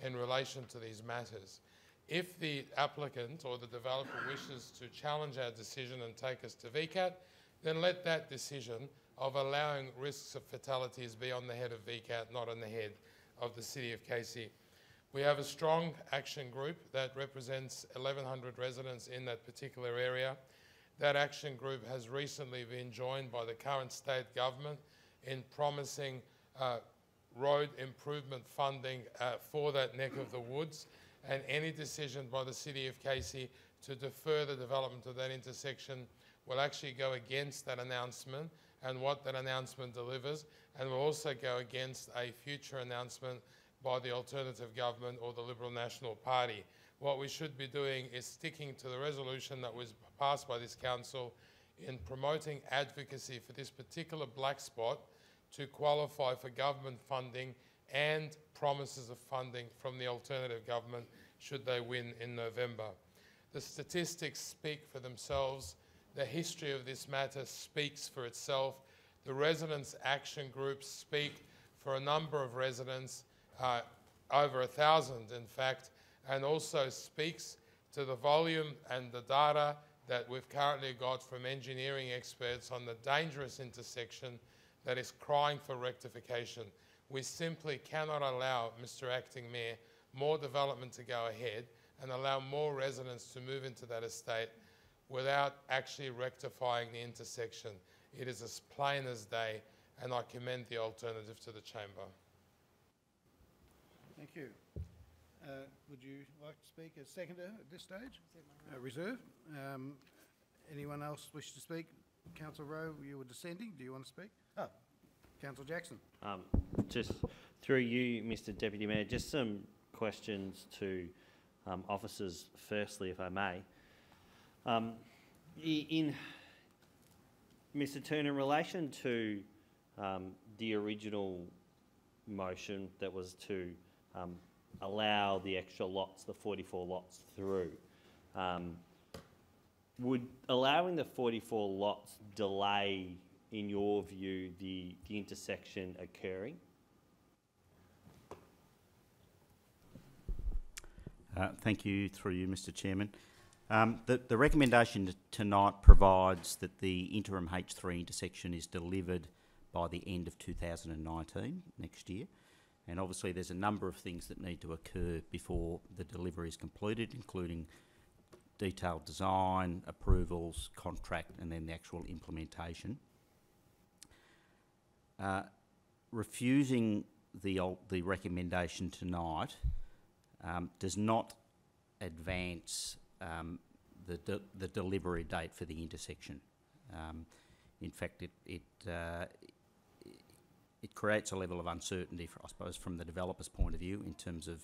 S5: in relation to these matters. If the applicant or the developer wishes to challenge our decision and take us to VCAT, then let that decision of allowing risks of fatalities be on the head of VCAT, not on the head of the City of Casey. We have a strong action group that represents 1,100 residents in that particular area. That action group has recently been joined by the current state government in promising road improvement funding for that neck of the woods, and any decision by the City of Casey to defer the development of that intersection will actually go against that announcement and what that announcement delivers, and will also go against a future announcement by the alternative government or the Liberal National Party. What we should be doing is sticking to the resolution that was passed by this council in promoting advocacy for this particular black spot to qualify for government funding and promises of funding from the alternative government should they win in November. The statistics speak for themselves. The history of this matter speaks for itself. The Residents Action Group speak for a number of residents, over 1,000 in fact, and also speaks to the volume and the data that we've currently got from engineering experts on the dangerous intersection that is crying for rectification. We simply cannot allow, Mr Acting Mayor, more development to go ahead and allow more residents to move into that estate without actually rectifying the intersection. It is as plain as day, and I commend the alternative to the chamber.
S9: Thank you. Would you like to speak as seconder at this stage? Reserve. Anyone else wish to speak? Councillor Rowe, you were dissenting. Do you want to speak? Oh, Councillor Jackson.
S11: Just through you, Mr Deputy Mayor, just some questions to officers firstly, if I may. Mr Turner, in relation to the original motion that was to allow the extra lots, the 44 lots through, would allowing the 44 lots delay, in your view, the intersection occurring?
S14: Thank you, through you, Mr Chairman. The recommendation tonight provides that the interim H3 intersection is delivered by the end of 2019, next year. And obviously there's a number of things that need to occur before the delivery is completed, including detailed design, approvals, contract, and then the actual implementation. Refusing the recommendation tonight does not advance the delivery date for the intersection. In fact, it creates a level of uncertainty, I suppose, from the developer's point of view in terms of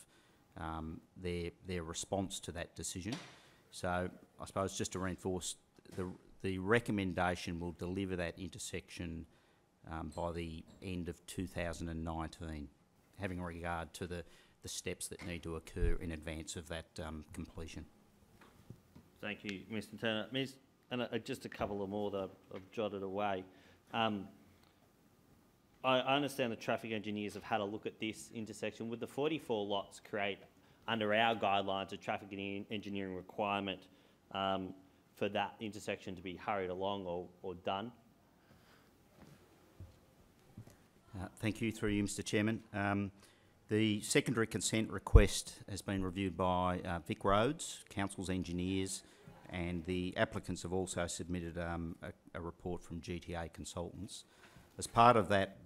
S14: their response to that decision. So I suppose just to reinforce, the recommendation will deliver that intersection by the end of 2019, having regard to the steps that need to occur in advance of that completion.
S11: Thank you, Mr. Turner. And just a couple of more that I've jotted away. I understand the traffic engineers have had a look at this intersection. Would the 44 lots create, under our guidelines, a traffic engineering requirement for that intersection to be hurried along or done?
S14: Thank you, through you, Mr. Chairman. The secondary consent request has been reviewed by Vic Roads, Council's engineers, and the applicants have also submitted a report from GTA Consultants. As part of that,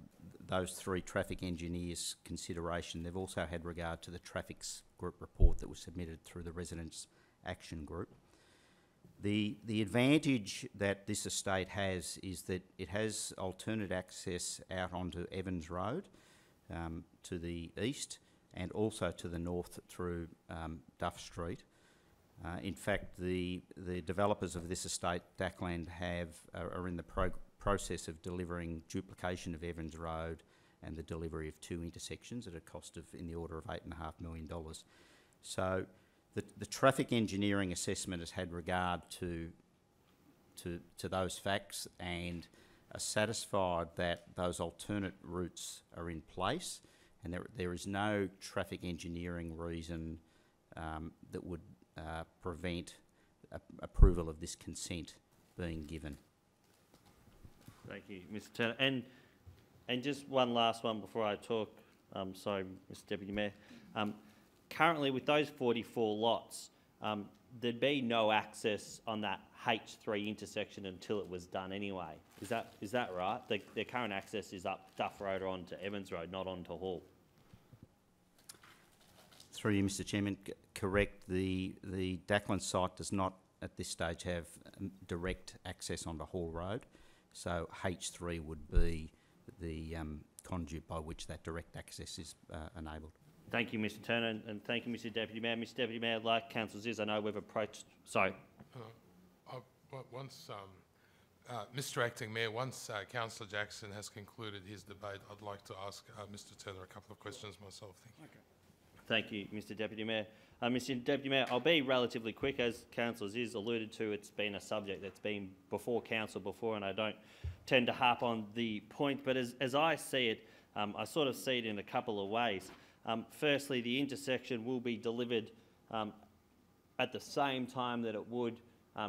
S14: those three traffic engineers' consideration, they've also had regard to the traffics group report that was submitted through the Residents Action Group. The advantage that this estate has is that it has alternate access out onto Evans Road to the east and also to the north through Duff Street. In fact, the developers of this estate, Dackland, are in the process of delivering duplication of Evans Road and the delivery of 2 intersections at a cost of in the order of $8.5 million. So the traffic engineering assessment has had regard to those facts and are satisfied that those alternate routes are in place, and there is no traffic engineering reason that would prevent approval of this consent being given.
S11: Thank you, Mr. Turner. And just one last one before I talk. Sorry, Mr. Deputy Mayor. Currently, with those 44 lots, there'd be no access on that H3 intersection until it was done anyway. Is that right? Their current access is up Duff Road or onto Evans Road, not onto Hall.
S14: Through you, Mr. Chairman, correct. The Dackland site does not at this stage have direct access onto Hall Road, so H3 would be the conduit by which that direct access is enabled.
S11: Thank you, Mr. Turner, and thank you, Mr. Deputy Mayor. Mr. Deputy Mayor, like Councillors is, I know we've approached. Sorry.
S5: Mr. Acting Mayor, once Councillor Jackson has concluded his debate, I'd like to ask Mr. Turner a couple of questions myself. Thank you.
S11: Thank you, Mr. Deputy Mayor. Mr. Deputy Mayor, I'll be relatively quick. As Councillors is alluded to, it's been a subject that's been before Council before, and I don't tend to harp on the point. But as I see it, I sort of see it in a couple of ways. Firstly, the intersection will be delivered at the same time that it would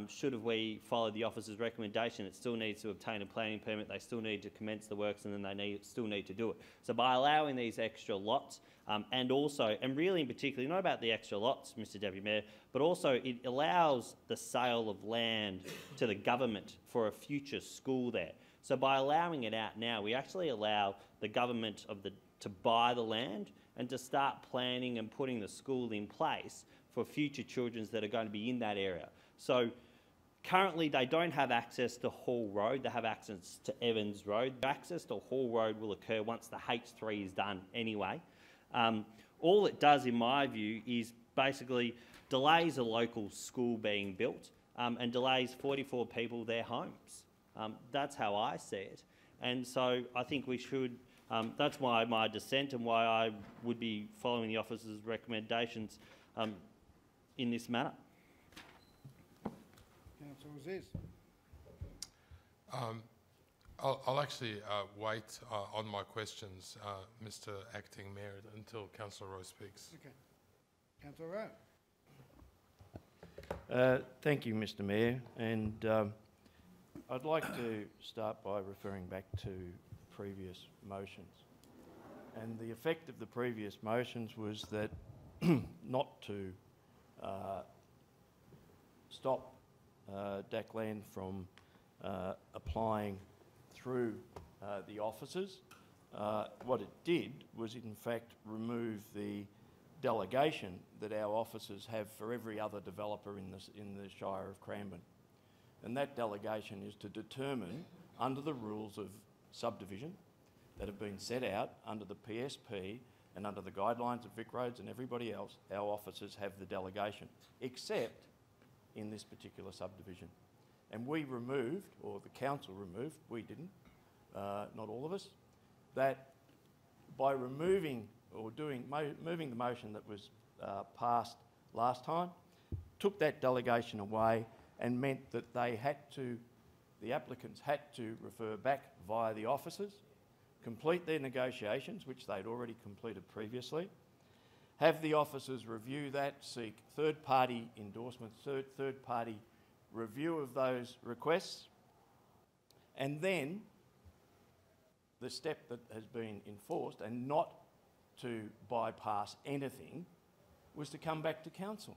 S11: should we follow the officer's recommendation. It still needs to obtain a planning permit, they still need to commence the works, and then they still need to do it. So by allowing these extra lots, and also, and really in particular, not about the extra lots, Mr. Deputy Mayor, but also it allows the sale of land to the government for a future school there. So by allowing it out now, we actually allow the government to buy the land and to start planning and putting the school in place for future children that are going to be in that area. So currently they don't have access to Hall Road, they have access to Evans Road. Access to Hall Road will occur once the H3 is done anyway. All it does, in my view, is basically delays a local school being built and delays 44 people their homes. That's how I see it. And so I think we should, that's why my dissent and why I would be following the officer's recommendations in this matter.
S9: Councillor Aziz.
S5: I'll actually wait on my questions, Mr. Acting Mayor, until Councillor Rowe speaks.
S9: Okay. Councillor Rowe.
S6: Thank you, Mr. Mayor, and I'd like to start by referring back to previous motions.
S15: And the effect of the previous motions was that not to stop DACLAN from applying through the offices. What it did was in fact remove the delegation that our officers have for every other developer in the Shire of Cranbourne. And that delegation is to determine, under the rules of subdivision that have been set out under the PSP and under the guidelines of VicRoads and everybody else, our officers have the delegation, except in this particular subdivision. And we removed, or the council removed, we didn't, not all of us, that by removing or moving the motion that was passed last time, took that delegation away and meant that they had to, the applicants had to refer back via the officers, complete their negotiations, which they'd already completed previously, have the officers review that, seek third-party endorsement, third-party review of those requests, and then the step that has been enforced, and not to bypass anything, was to come back to council,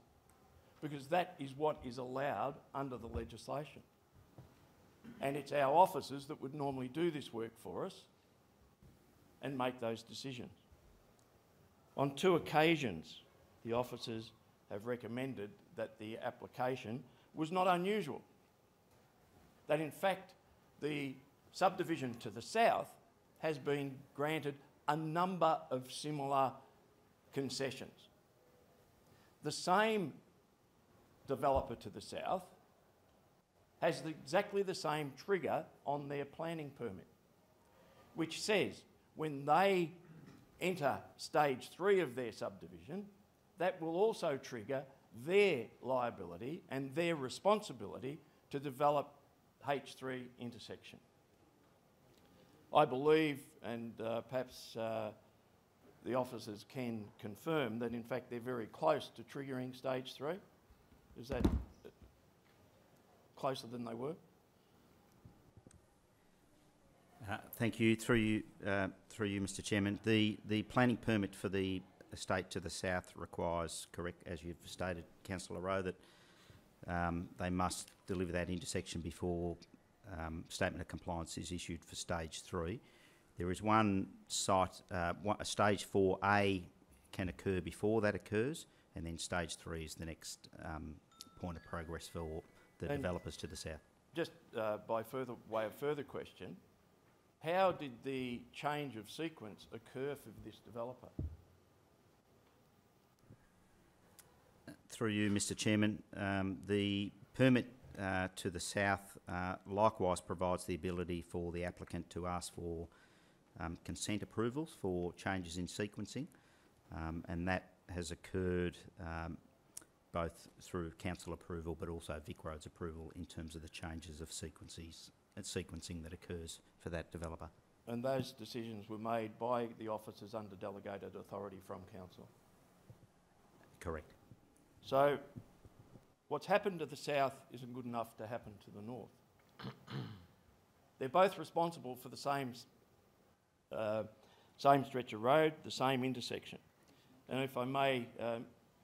S15: because that is what is allowed under the legislation. And it's our officers that would normally do this work for us and make those decisions. On 2 occasions, the officers have recommended that the application was not unusual. That in fact, the subdivision to the south has been granted a number of similar concessions. The same developer to the south has exactly the same trigger on their planning permit, which says when they enter stage 3 of their subdivision, that will also trigger their liability and their responsibility to develop H3 intersection. I believe, and perhaps the officers can confirm, that in fact they're very close to triggering stage 3. Is that closer than they were?
S14: Thank you. Through you, Mr. Chairman. The planning permit for the estate to the south requires, correct, as you've stated, Councillor Rowe, that they must deliver that intersection before statement of compliance is issued for stage 3. There is one site, a stage 4A can occur before that occurs, and then stage 3 is the next point of progress for the developers to the south.
S15: Just by way of further question, how did the change of sequence occur for this developer?
S14: Through you, Mr. Chairman, the permit to the south likewise provides the ability for the applicant to ask for consent approvals for changes in sequencing, and that has occurred both through council approval but also VicRoads approval in terms of the changes of sequencing that occurs for that developer.
S15: And those decisions were made by the officers under delegated authority from council?
S14: Correct.
S15: So what's happened to the south isn't good enough to happen to the north. They're both responsible for the same stretch of road, the same intersection. And if I may...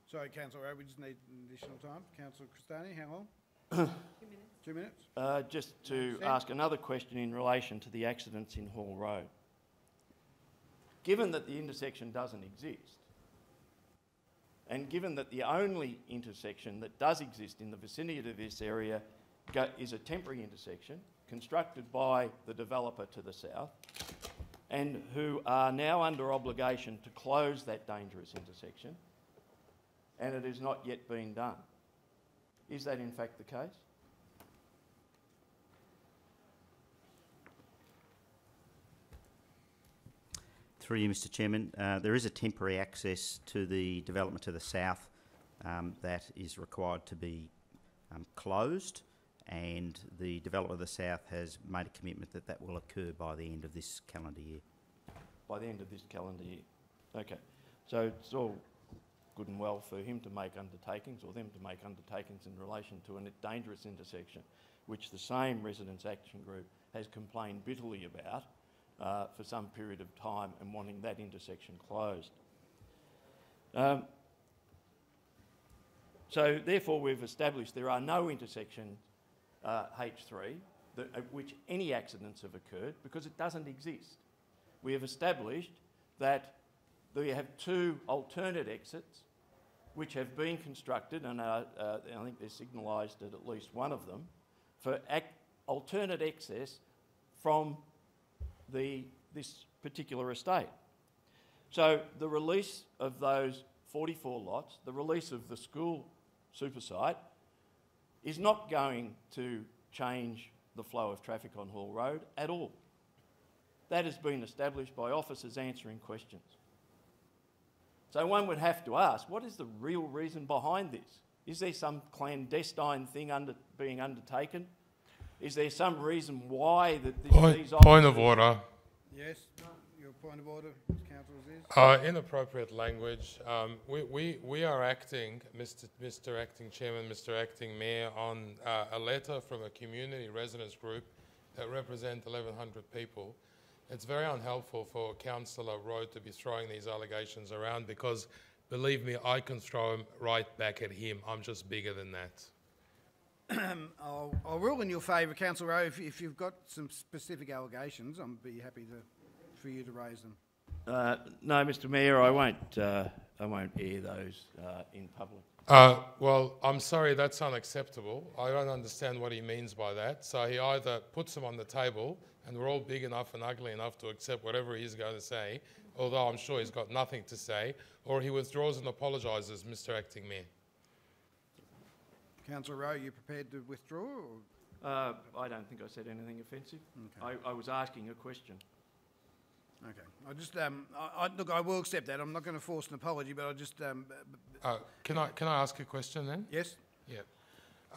S9: Sorry, Councillor Rowe, we just need additional time. Councillor Crestani, how long? 2 minutes.
S15: Just to ask another question in relation to the accidents in Hall Road. Given that the intersection doesn't exist, and given that the only intersection that does exist in the vicinity of this area is a temporary intersection constructed by the developer to the south, and who are now under obligation to close that dangerous intersection, and it has not yet been done. Is that in fact the case?
S14: Through you, Mr. Chairman, there is a temporary access to the development to the south that is required to be closed, and the developer of the south has made a commitment that that will occur by the end of this calendar year.
S15: By the end of this calendar year. Okay. So it's all good and well for him to make undertakings, or them to make undertakings in relation to a dangerous intersection, which the same Residents Action Group has complained bitterly about for some period of time and wanting that intersection closed. So therefore we've established there are no intersections H3 at which any accidents have occurred because it doesn't exist. We have established that we have 2 alternate exits which have been constructed, and I think they're signalised at least one of them, for alternate access from this particular estate. So the release of those 44 lots, the release of the school super site, is not going to change the flow of traffic on Hall Road at all. That has been established by officers answering questions. So one would have to ask, what is the real reason behind this? Is there some clandestine thing being undertaken? Is there some reason why these officers...
S5: Point of order.
S9: Yes, your point of order, Councillor Aziz.
S5: Inappropriate language. We are acting, Mr Acting Chairman, Mr Acting Mayor, on a letter from a community residents group that represent 1,100 people. It's very unhelpful for Councillor Rowe to be throwing these allegations around because, believe me, I can throw them right back at him. I'm just bigger than that.
S9: I'll rule in your favour, Councillor Rowe. If you've got some specific allegations, I'd be happy for you to raise them.
S15: No, Mr Mayor, I won't air those in public.
S5: Well, I'm sorry, that's unacceptable. I don't understand what he means by that. So he either puts them on the table, and we're all big enough and ugly enough to accept whatever he's going to say, although I'm sure he's got nothing to say, or he withdraws and apologises, Mr Acting Mayor.
S9: Councillor Rowe, you prepared to withdraw?
S15: I don't think I said anything offensive. Okay. I was asking a question.
S9: Okay. I just look, I will accept that. I'm not going to force an apology, but I just.
S5: Can I ask a question then?
S9: Yes.
S5: Yeah.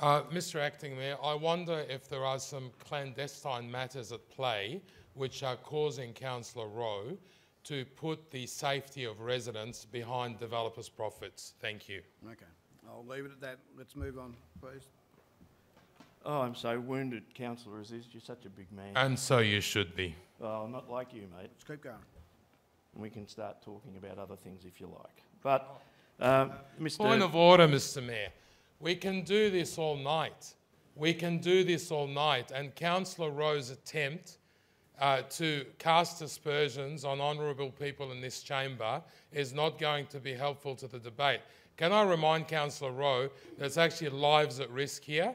S5: Mr Acting Mayor, I wonder if there are some clandestine matters at play which are causing Councillor Rowe to put the safety of residents behind developers' profits. Thank you.
S9: Okay. I'll leave it at that. Let's move on, please.
S15: Oh, I'm so wounded, Councillor Aziz. You're such a big man.
S5: And so you should be.
S15: Well, not like you, mate.
S9: Let's keep going.
S15: And we can start talking about other things if you like. But, Mr.
S5: Point of order, Mr Mayor. We can do this all night. We can do this all night. And Councillor Rowe's attempt to cast aspersions on honourable people in this chamber is not going to be helpful to the debate. Can I remind Councillor Rowe there's actually lives at risk here?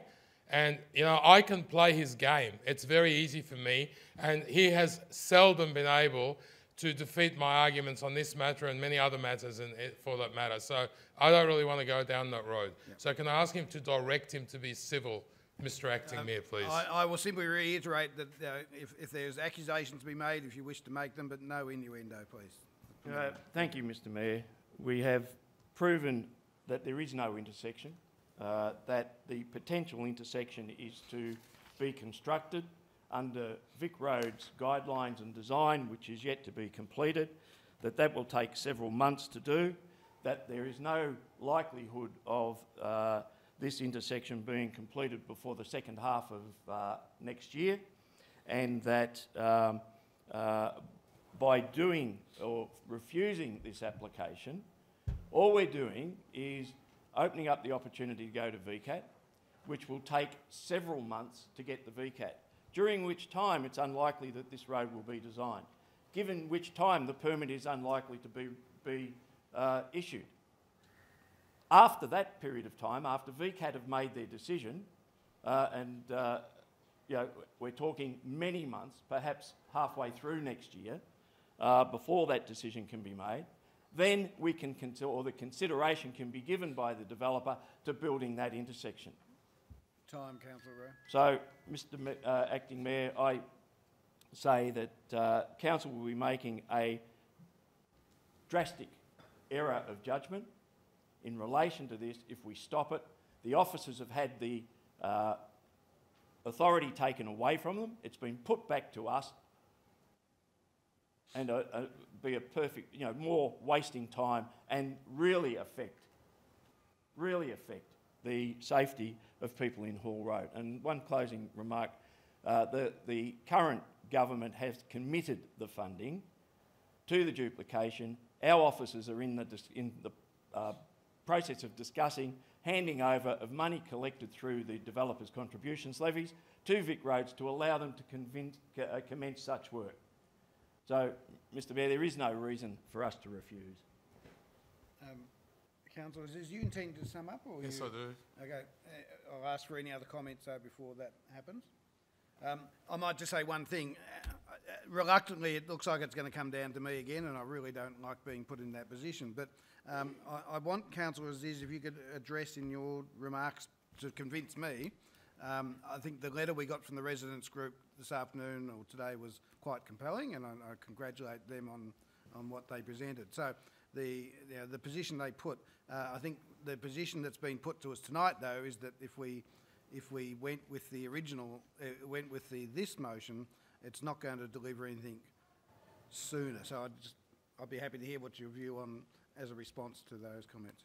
S5: And, you know, I can play his game. It's very easy for me. And he has seldom been able to defeat my arguments on this matter and many other matters for that matter. So I don't really want to go down that road. Yep. So can I ask him to direct him to be civil, Mr Acting Mayor, please?
S9: I will simply reiterate that if there's accusations to be made, if you wish to make them, but no innuendo, please.
S15: Thank you, Mr Mayor. We have proven that there is no intersection, that the potential intersection is to be constructed under Vic Road's guidelines and design, which is yet to be completed, that will take several months to do, that there is no likelihood of this intersection being completed before the second half of next year, and that by doing or refusing this application, all we're doing is opening up the opportunity to go to VCAT, which will take several months to get the VCAT, during which time it's unlikely that this road will be designed, given which time the permit is unlikely to be issued. After that period of time, after VCAT have made their decision, you know, we're talking many months, perhaps halfway through next year, before that decision can be made, then we can or the consideration can be given by the developer to building that intersection.
S9: Time, Councillor Rowe.
S15: So, Mr. Acting Mayor, I say that Council will be making a drastic error of judgment in relation to this if we stop it. The officers have had the authority taken away from them. It's been put back to us, and be a perfect, you know, more wasting time and really affect the safety of people in Hall Road. And one closing remark, the current government has committed the funding to the duplication. Our officers are in the process of discussing handing over of money collected through the developers' contributions levies to VicRoads to allow them to commence such work. So, Mr Mayor, there is no reason for us to refuse.
S9: Councillors, is you intend to sum up? Or
S5: Yes, I do.
S9: Okay, I'll ask for any other comments before that happens. I might just say one thing. Reluctantly, it looks like it's going to come down to me again, and I really don't like being put in that position. But I want, Councillor Aziz, if you could address in your remarks to convince me. I think the letter we got from the residents group this afternoon or today was quite compelling, and I congratulate them on what they presented. So the position they put, I think the position that's been put to us tonight, though, is that if we went with the original, this motion, it's not going to deliver anything sooner. So I'd be happy to hear what your view on as a response to those comments.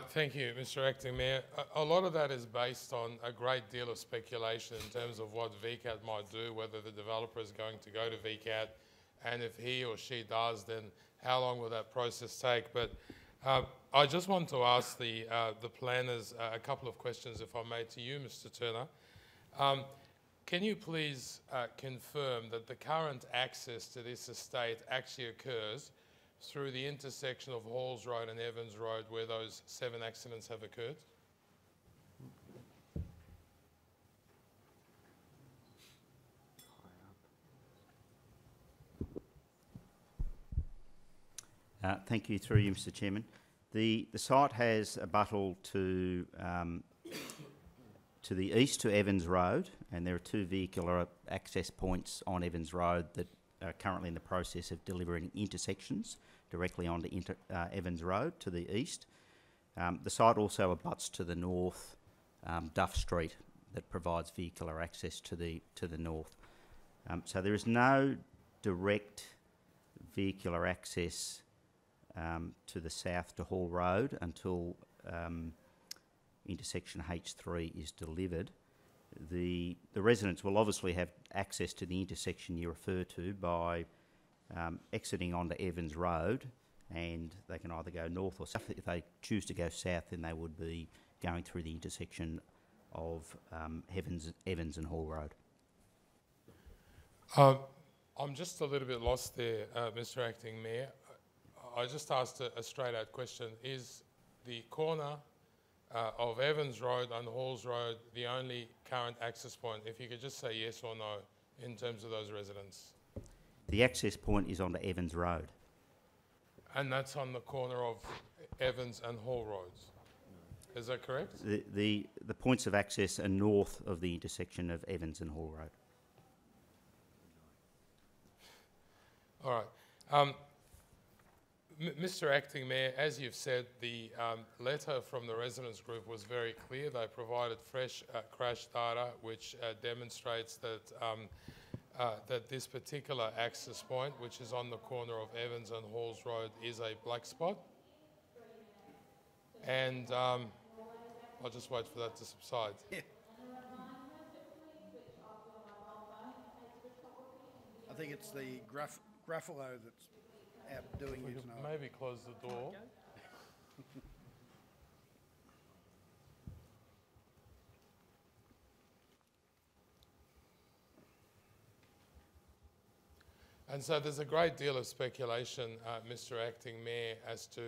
S5: Thank you, Mr Acting Mayor. A lot of that is based on a great deal of speculation in terms of what VCAT might do, whether the developer is going to go to VCAT, and if he or she does, then how long will that process take? But I just want to ask the planners a couple of questions, if I may, to you, Mr Turner. Can you please confirm that the current access to this estate actually occurs through the intersection of Halls Road and Evans Road where those 7 accidents have occurred?
S14: Thank you, through you, Mr Chairman. The site has a buttle to the east to Evans Road, and there are 2 vehicular access points on Evans Road that are currently in the process of delivering intersections directly onto Evans Road to the east. The site also abuts to the north Duff Street that provides vehicular access to the north. So there is no direct vehicular access to the south to Hall Road until intersection H3 is delivered. The residents will obviously have access to the intersection you refer to by exiting onto Evans Road, and they can either go north or south. If they choose to go south, then they would be going through the intersection of Evans and Hall Road.
S5: I'm just a little bit lost there, Mr Acting Mayor. I just asked a straight-out question. Is the corner of Evans Road and Halls Road the only current access point? If you could just say yes or no in terms of those residents.
S14: The access point is onto Evans Road.
S5: And that's on the corner of Evans and Hall Roads. Is that correct?
S14: The points of access are north of the intersection of Evans and Hall Road.
S5: All right. Mr Acting Mayor, as you've said, the letter from the residents group was very clear. They provided fresh crash data which demonstrates that that this particular access point, which is on the corner of Evans and Halls Road, is a black spot. And I'll just wait for that to subside.
S9: Yeah. I think it's the Gruffalo that's out doing you tonight.
S5: Maybe close the door. And so there's a great deal of speculation, Mr Acting Mayor, as to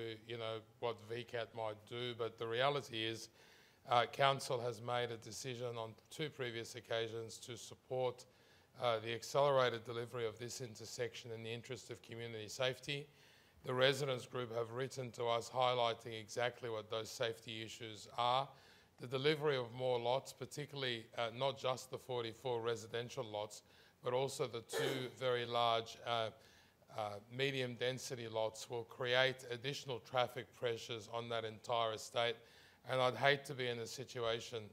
S5: what VCAT might do, but the reality is Council has made a decision on 2 previous occasions to support the accelerated delivery of this intersection in the interest of community safety. The residents group have written to us highlighting exactly what those safety issues are. The delivery of more lots, particularly not just the 44 residential lots, but also the 2 very large medium density lots will create additional traffic pressures on that entire estate. And I'd hate to be in a situation,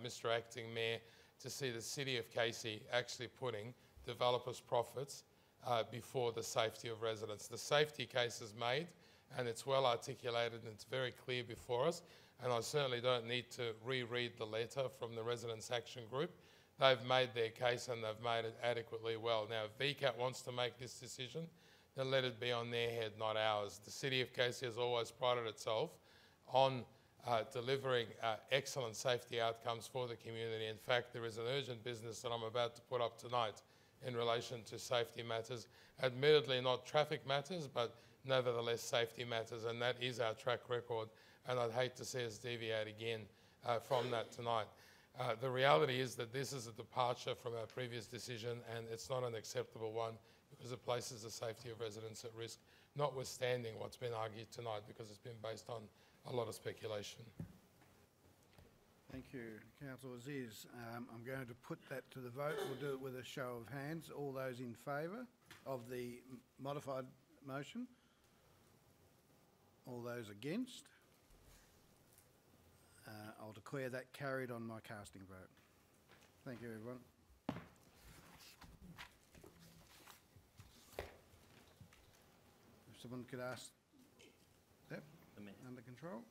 S5: Mr Acting Mayor, to see the City of Casey actually putting developers' profits before the safety of residents. The safety case is made and it's well articulated and it's very clear before us, and I certainly don't need to reread the letter from the Residents' Action Group. they've made their case and they've made it adequately well. Now, if VCAT wants to make this decision, then let it be on their head, not ours. The City of Casey has always prided itself on delivering excellent safety outcomes for the community. In fact, there is an urgent business that I'm about to put up tonight in relation to safety matters. Admittedly not traffic matters, but nevertheless safety matters, and that is our track record, and I'd hate to see us deviate again from that tonight. The reality is that this is a departure from our previous decision, and it's not an acceptable one because it places the safety of residents at risk, notwithstanding what's been argued tonight, because it's been based on a lot of speculation.
S9: Thank you, Councillor Aziz. I'm going to put that to the vote. We'll do it with a show of hands. All those in favour of the modified motion? All those against? I'll declare that carried on my casting vote. Thank you, everyone. If someone could ask that under control.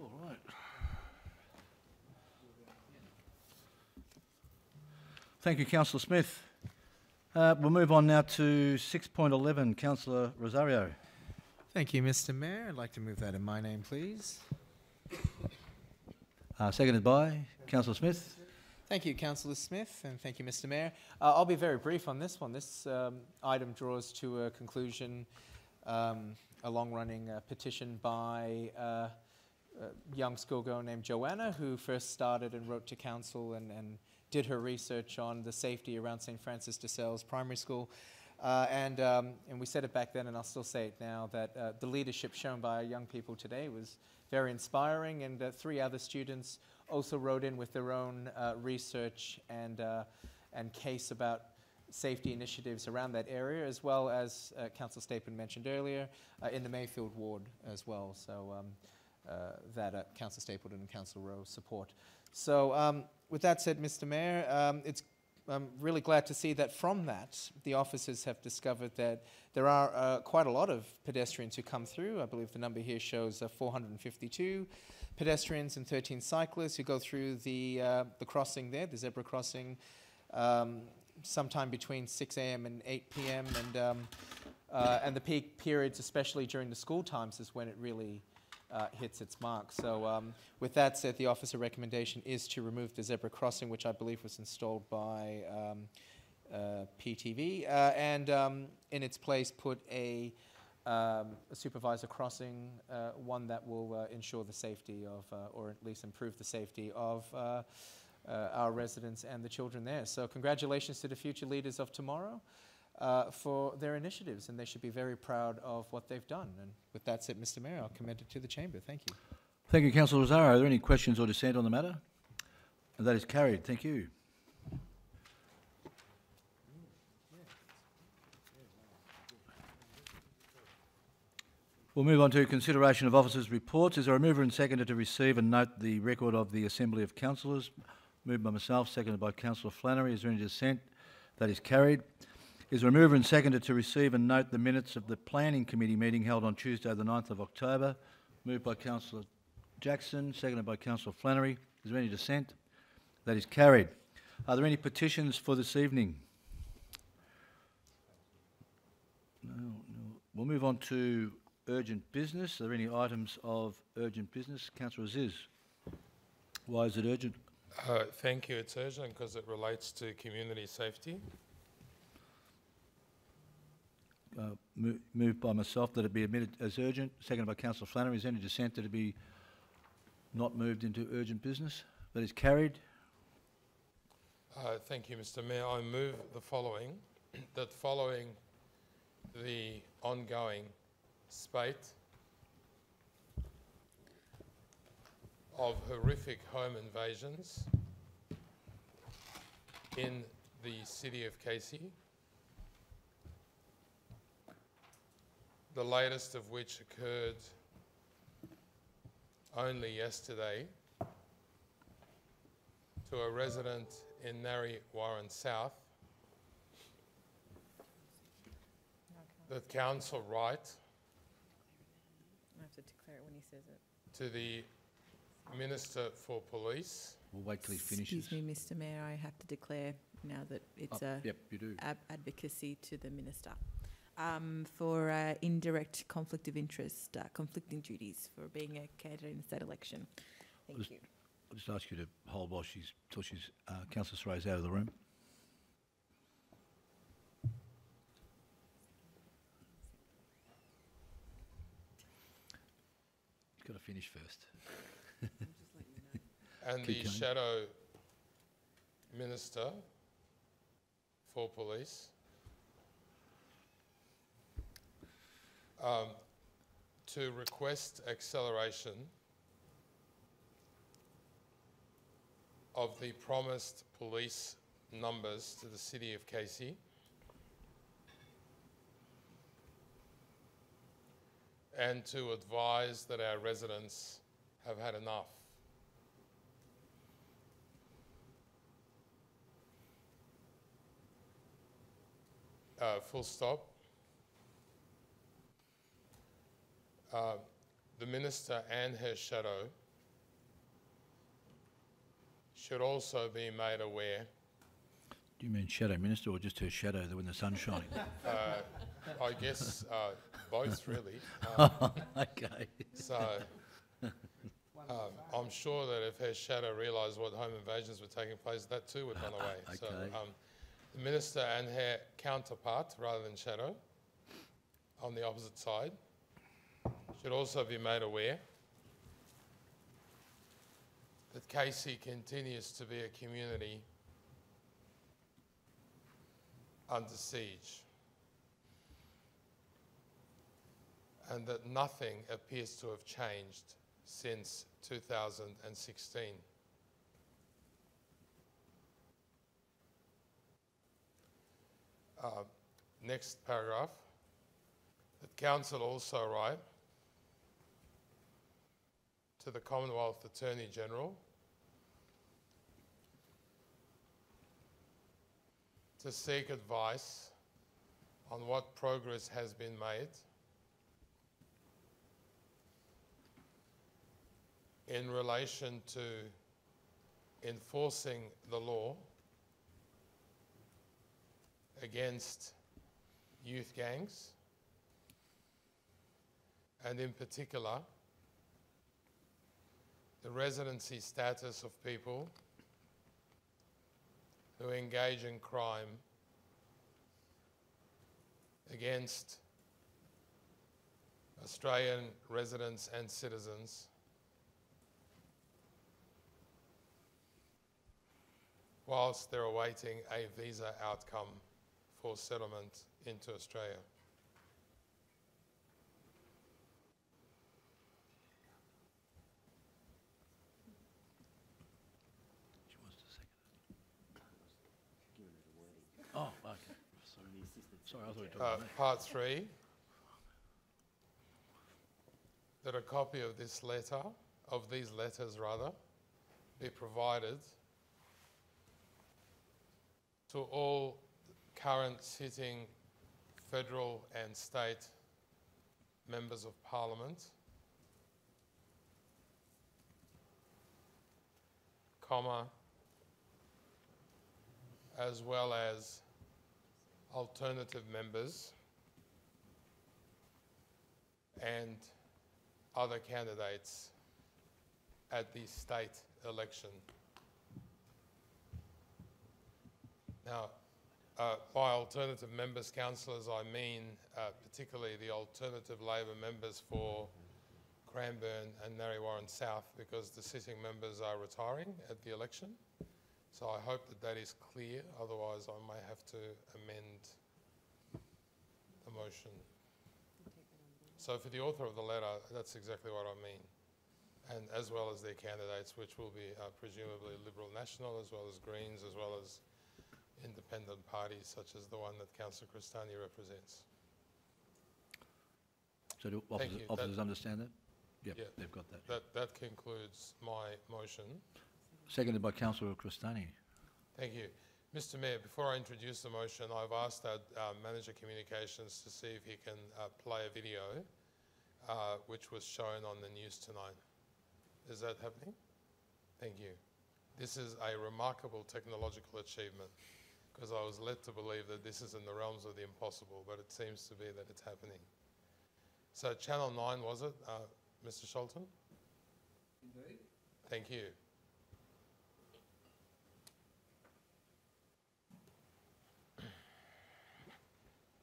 S1: All right. Thank you, Councillor Smith. We'll move on now to 6.11, Councillor Rosario.
S12: Thank you, Mr. Mayor. I'd like to move that in my name, please.
S1: Seconded by Councillor Smith.
S12: Thank you, Councillor Smith, and thank you, Mr. Mayor. I'll be very brief on this one. This item draws to a conclusion a long-running petition by a young schoolgirl named Joanna, who first started and wrote to council and did her research on the safety around St. Francis de Sales Primary School. And we said it back then, and I'll still say it now, that the leadership shown by our young people today was very inspiring, and 3 other students also wrote in with their own research and case about safety initiatives around that area, as well as Councillor Stapin mentioned earlier, in the Mayfield ward as well. So that Councillor Stapleton and Councillor Rowe support. So with that said, Mr. Mayor, I'm really glad to see that from that, the officers have discovered that there are quite a lot of pedestrians who come through. I believe the number here shows 452 pedestrians and 13 cyclists who go through the crossing there, the zebra crossing, sometime between 6 a.m. and 8 p.m. And the peak periods, especially during the school times, is when it really hits its mark. So with that said, the officer recommendation is to remove the zebra crossing, which I believe was installed by PTV, and in its place put a supervisor crossing, one that will ensure the safety of, or at least improve the safety of our residents and the children there. So congratulations to the future leaders of tomorrow for their initiatives, and they should be very proud of what they've done. And with that said, Mr. Mayor, I'll commend it to the Chamber. Thank you.
S1: Thank you, Councillor Rosario. Are there any questions or dissent on the matter? And that is carried. Thank you. We'll move on to consideration of officers' reports. Is there a mover and seconder to receive and note the record of the Assembly of Councillors? Moved by myself, seconded by Councillor Flannery. Is there any dissent? That is carried. Is there a mover and seconder to receive and note the minutes of the Planning Committee meeting held on Tuesday the 9th of October? Moved by Councillor Jackson, seconded by Councillor Flannery. Is there any dissent? That is carried. Are there any petitions for this evening? No. We'll move on to urgent business. Are there any items of urgent business? Councillor Aziz. Why is it urgent?
S5: Thank you. It's urgent because it relates to community safety.
S1: Moved by myself that it be admitted as urgent, seconded by Councillor Flannery. Is there any dissent that it be not moved into urgent business? That is carried.
S5: Thank you, Mr. Mayor. I move the following, that following the ongoing spate of horrific home invasions in the city of Casey, the latest of which occurred only yesterday to a resident in Narre Warren South, that council write
S10: I have to declare it when he says it.
S5: to the Minister for Police.
S1: We'll wait till he finishes.
S10: Excuse me, Mr. Mayor, I have to declare now that it's a
S1: Yep, you do.
S10: advocacy to the Minister for indirect conflict of interest, conflicting duties for being a candidate in the state election. Thank you.
S1: I'll just ask you to hold while till Councillor Saray's out of the room. You've got to finish first.
S5: And
S1: Keep
S5: the
S1: going.
S5: Shadow Minister for Police to request acceleration of the promised police numbers to the city of Casey, and to advise that our residents have had enough. Full stop. The Minister and her shadow should also be made aware.
S1: Do you mean Shadow Minister or just her shadow when the sun's shining?
S5: I guess both, really.
S1: Okay.
S5: So I'm sure that if her shadow realised what home invasions were taking place, that too would run away.
S1: Okay.
S5: So the Minister and her counterpart, rather than shadow, on the opposite side, should also be made aware that Casey continues to be a community under siege, and that nothing appears to have changed since 2016. Next paragraph, that Council also write to the Commonwealth Attorney General to seek advice on what progress has been made in relation to enforcing the law against youth gangs, and in particular the residency status of people who engage in crime against Australian residents and citizens whilst they're awaiting a visa outcome for settlement into Australia.
S1: Oh, okay. Sorry, I thought you were talking about me.
S5: Part 3, that a copy of this letter, of these letters rather, be provided to all current sitting federal and state members of Parliament, as well as alternative members and other candidates at the state election Now, by alternative members, councillors, I mean particularly the alternative Labor members for Cranbourne and Narre Warren South, because the sitting members are retiring at the election. So I hope that that is clear, otherwise I may have to amend the motion. So for the author of the letter, that's exactly what I mean. And as well as their candidates, which will be presumably Liberal National, as well as Greens, as well as independent parties such as the one that Councillor Cristani represents.
S1: So do officers understand that? Yep,
S5: Yeah,
S1: they've got that.
S5: That concludes my motion.
S1: Seconded by Councillor Cristani.
S5: Thank you. Mr Mayor, before I introduce the motion, I've asked our Manager Communications to see if he can play a video which was shown on the news tonight. Is that happening? Thank you. This is a remarkable technological achievement, because I was led to believe that this is in the realms of the impossible, but it seems to be that it's happening. So Channel 9, was it, Mr Sholton?
S6: Indeed.
S5: Thank you.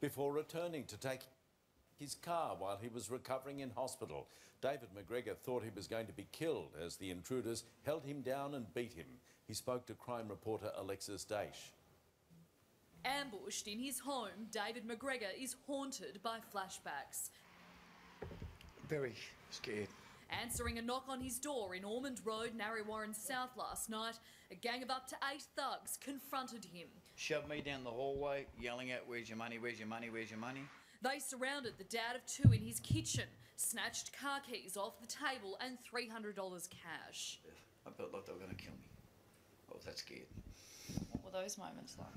S16: Before returning to take his car while he was recovering in hospital, David McGregor thought he was going to be killed as the intruders held him down and beat him. He spoke to crime reporter Alexis Daish.
S17: Ambushed in his home, David McGregor is haunted by flashbacks.
S18: Very scared.
S17: Answering a knock on his door in Ormond Road, Narre Warren South last night, a gang of up to 8 thugs confronted him.
S18: Shoved me down the hallway, yelling out, "Where's your money, where's your money, where's your money?"
S17: They surrounded the dad of 2 in his kitchen, snatched car keys off the table and $300 cash.
S18: I felt like they were going to kill me. I was that scared.
S17: What were those moments like?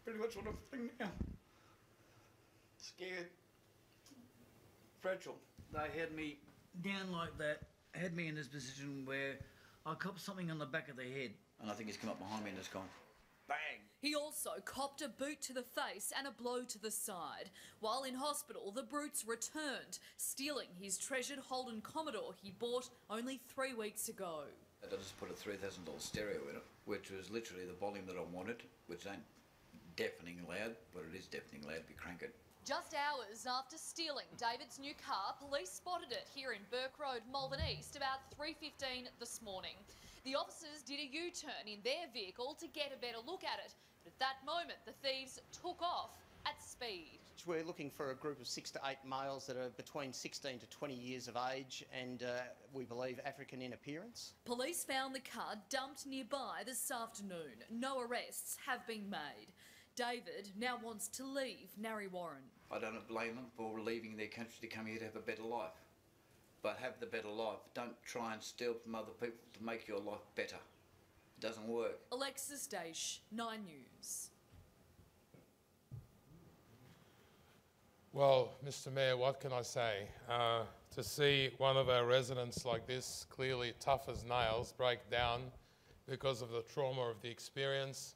S18: Pretty much what I'm feeling now. Scared. Fragile. They had me down like that, had me in this position where I copped something on the back of the head. And I think he's come up behind me and it's gone. Bang!
S17: He also copped a boot to the face and a blow to the side. While in hospital, the brutes returned, stealing his treasured Holden Commodore he bought only 3 weeks ago.
S18: I just put a $3,000 stereo in it, which was literally the volume that I wanted, which ain't deafening loud, but it is deafening loud if you crank it.
S17: Just hours after stealing David's new car, police spotted it here in Burke Road, Malvern East, about 3:15 this morning. The officers did a U-turn in their vehicle to get a better look at it, but at that moment the thieves took off at speed.
S19: We're looking for a group of 6 to 8 males that are between 16 to 20 years of age and we believe African in appearance.
S17: Police found the car dumped nearby this afternoon. No arrests have been made. David now wants to leave Narre Warren.
S18: I don't blame them for leaving their country to come here to have a better life. But have the better life. Don't try and steal from other people to make your life better. It doesn't work.
S17: Alexis Daish, 9 News.
S5: Well, Mr Mayor, what can I say? To see one of our residents like this, clearly tough as nails, break down because of the trauma of the experience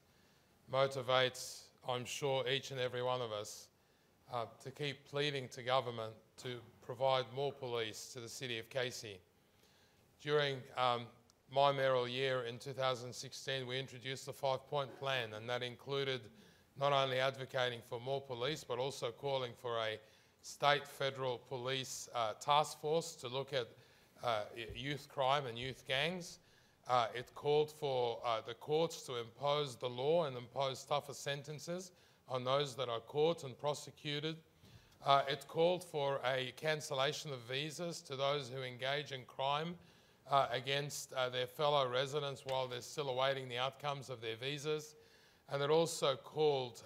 S5: motivates, I'm sure, each and every one of us to keep pleading to government to provide more police to the City of Casey. During my mayoral year in 2016, we introduced the 5-point plan, and that included not only advocating for more police, but also calling for a state federal police task force to look at youth crime and youth gangs. It called for the courts to impose the law and impose tougher sentences on those that are caught and prosecuted. It called for a cancellation of visas to those who engage in crime against their fellow residents while they're still awaiting the outcomes of their visas. And it also called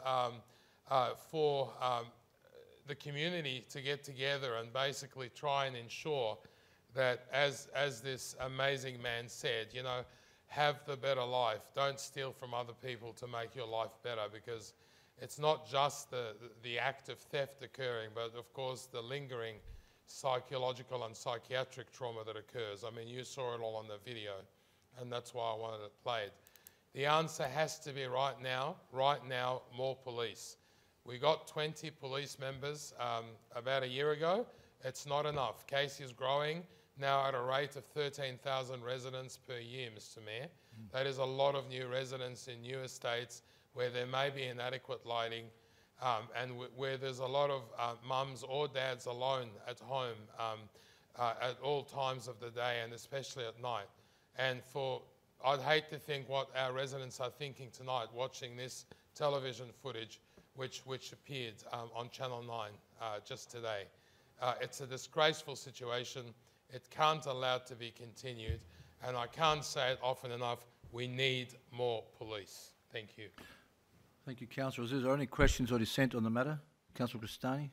S5: for the community to get together and basically try and ensure that, as this amazing man said, you know, have the better life. Don't steal from other people to make your life better, because it's not just the act of theft occurring, but of course the lingering psychological and psychiatric trauma that occurs. I mean, you saw it all on the video, and that's why I wanted it played. The answer has to be right now, more police. We got 20 police members about a year ago. It's not enough. Casey is growing now at a rate of 13,000 residents per year, Mr Mayor. That is a lot of new residents in new estates where there may be inadequate lighting, and where there's a lot of mums or dads alone at home at all times of the day, and especially at night. And I'd hate to think what our residents are thinking tonight watching this television footage which appeared on Channel 9 just today. It's a disgraceful situation. It can't allow it to be continued, and I can't say it often enough, we need more police. Thank you.
S1: Thank you, Councillor. Is there any questions or dissent on the matter? Councillor Cristani.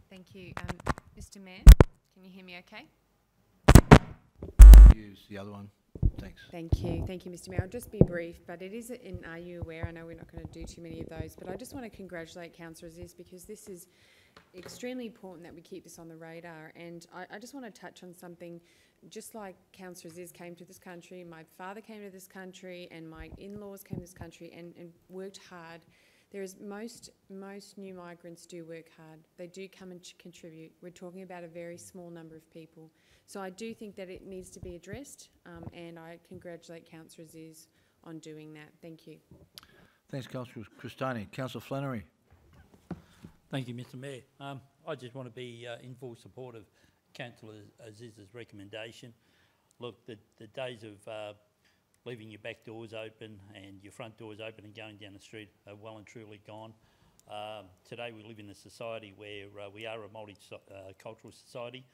S8: Thank you. Mr Mayor, can you hear me okay?
S1: Use the other one. Thanks.
S8: Thank you, Mr Mayor. I'll just be brief, but it is in Are You Aware? I know we're not going to do too many of those, but I just want to congratulate Councillor Aziz, because this is extremely important that we keep this on the radar. And I just want to touch on something. Just like Councillor Aziz came to this country, my father came to this country, and my in-laws came to this country and worked hard. Most new migrants do work hard. They do come and contribute. We're talking about a very small number of people. So I do think that it needs to be addressed, and I congratulate Councillor Aziz on doing that. Thank you.
S1: Thanks, Councillor Cristani. Councillor Flannery.
S7: Thank you, Mr Mayor. I just want to be in full support of Councillor Aziz's recommendation. Look, the days of leaving your back doors open and your front doors open and going down the street are well and truly gone. Today we live in a society where we are a multicultural society.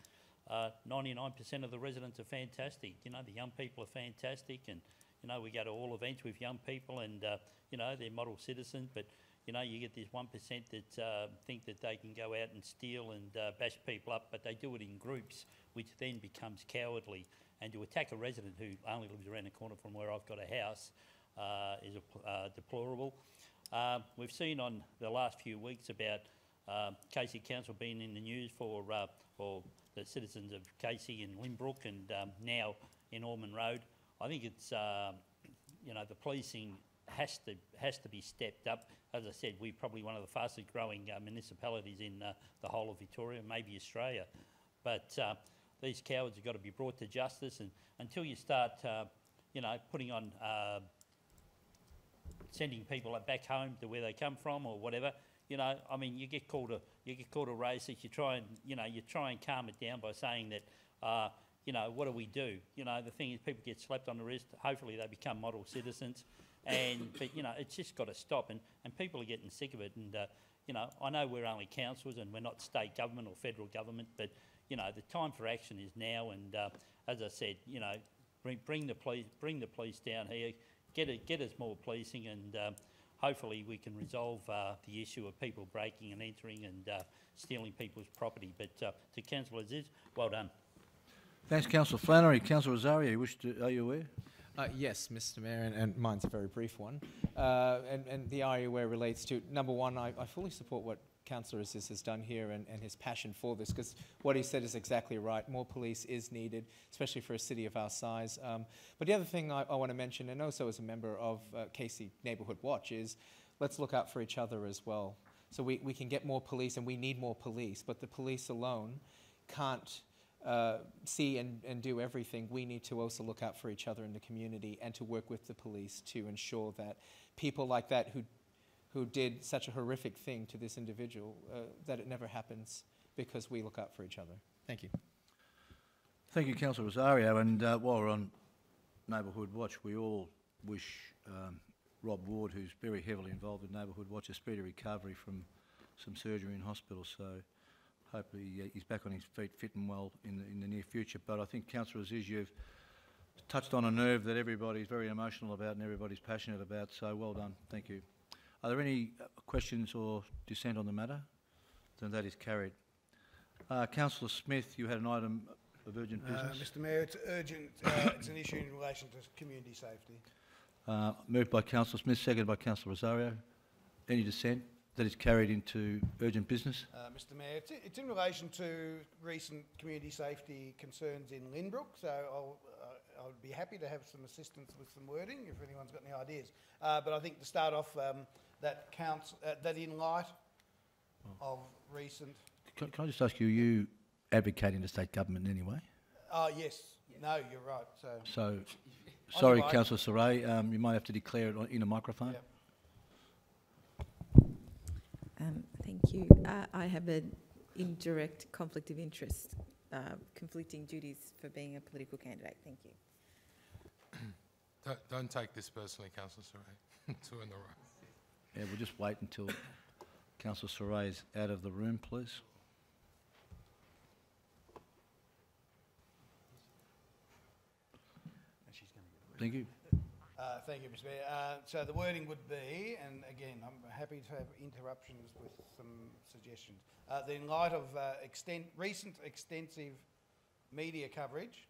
S7: 99% of the residents are fantastic. You know, the young people are fantastic, and you know, we go to all events with young people, and you know, they're model citizens. But you know, you get this 1% that think that they can go out and steal and bash people up, but they do it in groups, which then becomes cowardly. And to attack a resident who only lives around the corner from where I've got a house is deplorable. We've seen on the last few weeks about Casey Council being in the news for the citizens of Casey and Lynbrook, and now in Ormond Road. I think it's you know, the policing has to be stepped up. As I said, we're probably one of the fastest growing municipalities in the whole of Victoria, maybe Australia. But these cowards have got to be brought to justice, and until you start, you know, putting on, sending people back home to where they come from or whatever, you know, I mean, you get called a racist. You try and calm it down by saying that, you know, what do we do? You know, the thing is, people get slapped on the wrist. Hopefully, they become model citizens, but you know, it's just got to stop, and people are getting sick of it. And you know, I know we're only councillors and we're not state government or federal government, but you know, the time for action is now. And as I said, you know, bring the police down here, get us more policing, and hopefully we can resolve the issue of people breaking and entering and stealing people's property. But to Councillor Aziz, well done.
S1: Thanks, Councillor Flannery. Councillor Rosario, are you aware?
S12: Yes, Mr Mayor, and mine's a very brief one. And the Are You Aware relates to, number one, I fully support what Councillor Aziz has done here and his passion for this, because what he said is exactly right. More police is needed, especially for a city of our size. But the other thing I want to mention, and also as a member of Casey Neighbourhood Watch, is let's look out for each other as well. So we can get more police, and we need more police, but the police alone can't see and do everything. We need to also look out for each other in the community and to work with the police to ensure that people like that who did such a horrific thing to this individual, that it never happens, because we look out for each other. Thank you.
S1: Thank you, Councillor Rosario. And while we're on Neighbourhood Watch, we all wish Rob Ward, who's very heavily involved in Neighbourhood Watch, a speedy recovery from some surgery in hospital. So hopefully he's back on his feet, fit and well in the near future. But I think, Councillor Aziz, you've touched on a nerve that everybody's very emotional about and everybody's passionate about. So well done. Thank you. Are there any questions or dissent on the matter? Then that is carried. Councillor Smith, you had an item of urgent business.
S9: Mr Mayor, it's urgent. It's an issue in relation to community safety.
S1: Moved by Councillor Smith, seconded by Councillor Rosario. Any dissent? That is carried into urgent business.
S9: Mr Mayor, it's in relation to recent community safety concerns in Lynbrook, so I would be happy to have some assistance with some wording if anyone's got any ideas. But I think to start off, that in light of recent...
S1: Can I just ask you, are you advocating the state government in any way?
S9: Oh, yes. No, you're right.
S1: So, sorry,
S9: Anyway.
S1: Councillor Saray, you might have to declare it in a microphone.
S9: Yep.
S10: Thank you. I have an indirect conflict of interest, conflicting duties for being a political candidate. Thank you.
S5: Don't take this personally, Councillor Saray. Two in a row.
S1: Yeah, we'll just wait until Councillor Saray is out of the room, please. Thank you.
S9: Thank you, Mr Mayor. So the wording would be, and again, I'm happy to have interruptions with some suggestions. That in light of recent extensive media coverage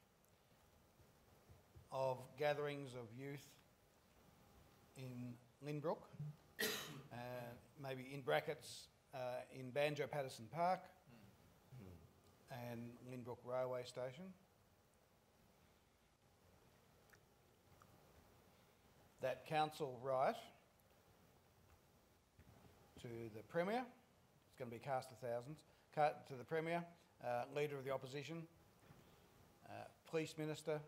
S9: of gatherings of youth in Lynbrook, maybe in brackets in Banjo Patterson Park and Lynbrook Railway Station, that council write to the Premier, it's going to be cast of thousands, to the Premier, Leader of the Opposition, Police Minister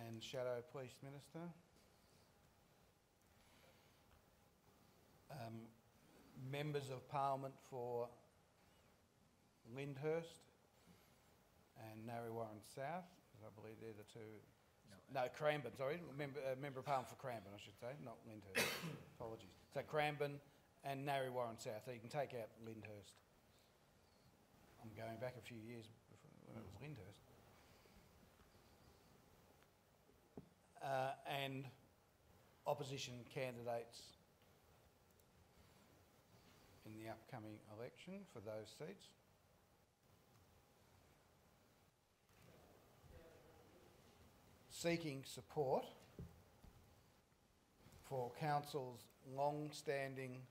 S9: and Shadow Police Minister, Members of Parliament for Lyndhurst and Narre Warren South, because I believe they're the two. No, Cranbourne, sorry. Member of Parliament for Cranbourne, I should say, not Lyndhurst. Apologies. So Cranbourne and Narre Warren South. So you can take out Lyndhurst. I'm going back a few years before when it was Lyndhurst. And opposition candidates in the upcoming election for those seats. Seeking support for Council's long-standing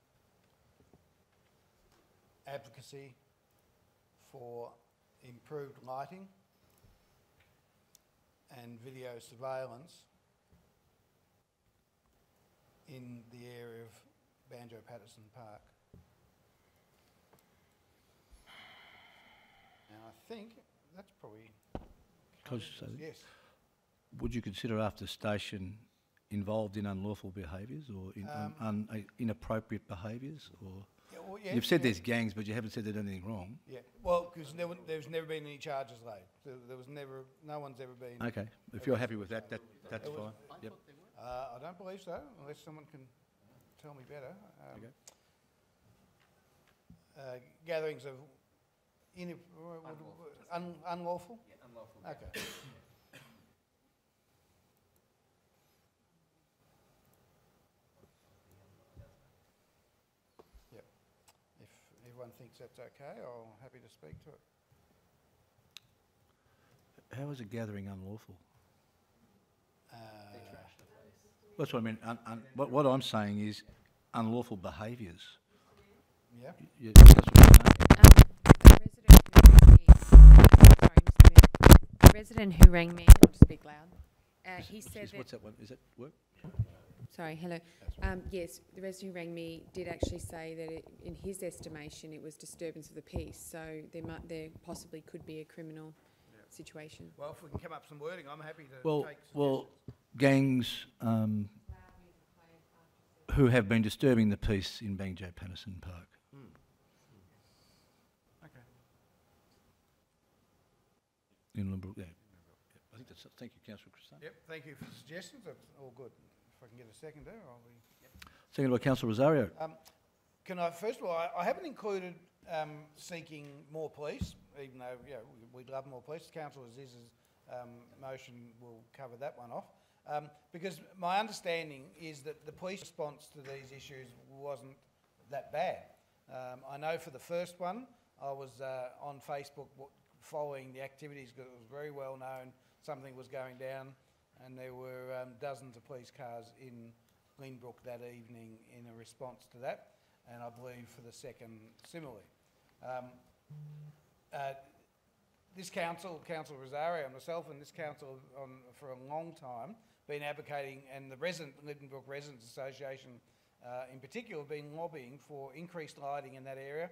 S9: advocacy for improved lighting and video surveillance in the area of Banjo Patterson Park. Now I think that's probably... Yes.
S1: Would you consider after station involved in unlawful behaviours or in inappropriate behaviours? Or
S9: yeah, well, yeah,
S1: you've said there's gangs, but you haven't said they've done anything wrong.
S9: Yeah, well, because there's never been any charges laid. There was never, no one's ever been...
S1: Okay, if you're happy with that, that's fine. Yep.
S9: I don't believe so, unless someone can tell me better. Gatherings of unlawful?
S12: Yeah, unlawful.
S9: Okay. Yep. If everyone thinks that's okay, I'm happy to speak to it.
S1: How is a gathering unlawful? That's what I mean. What I'm saying is unlawful behaviours.
S9: Yeah.
S1: Yeah, that's what I'm saying.
S8: The resident who rang me, I'll just speak loud. He said that...
S1: What's that one? Is that work?
S8: Sorry, hello. Yes, the resident who rang me did actually say that in his estimation it was disturbance of the peace, so there possibly could be a criminal situation.
S9: Well, if we can come up with some wording, I'm happy to take suggestions.
S1: Well, gangs who have been disturbing the peace in Banjo Patterson Park.
S9: Okay.
S1: In Lynbrook, yeah. I think that's... Thank you, Councillor Christine.
S9: Yep, thank you for the suggestions. That's all good. If I can get a seconder, I'll be...
S1: Second by Councillor Rosario.
S9: Can I, first of all, I haven't included seeking more police, even though we'd love more police. Councillor Aziz's motion will cover that one off. Because my understanding is that the police response to these issues wasn't that bad. I know for the first one, I was on Facebook following the activities because it was very well known something was going down, and there were dozens of police cars in Lynbrook that evening in a response to that, and I believe for the second similarly. This council, Councillor Rosario and myself and this council for a long time been advocating, and the Lynbrook Residents Association in particular, been lobbying for increased lighting in that area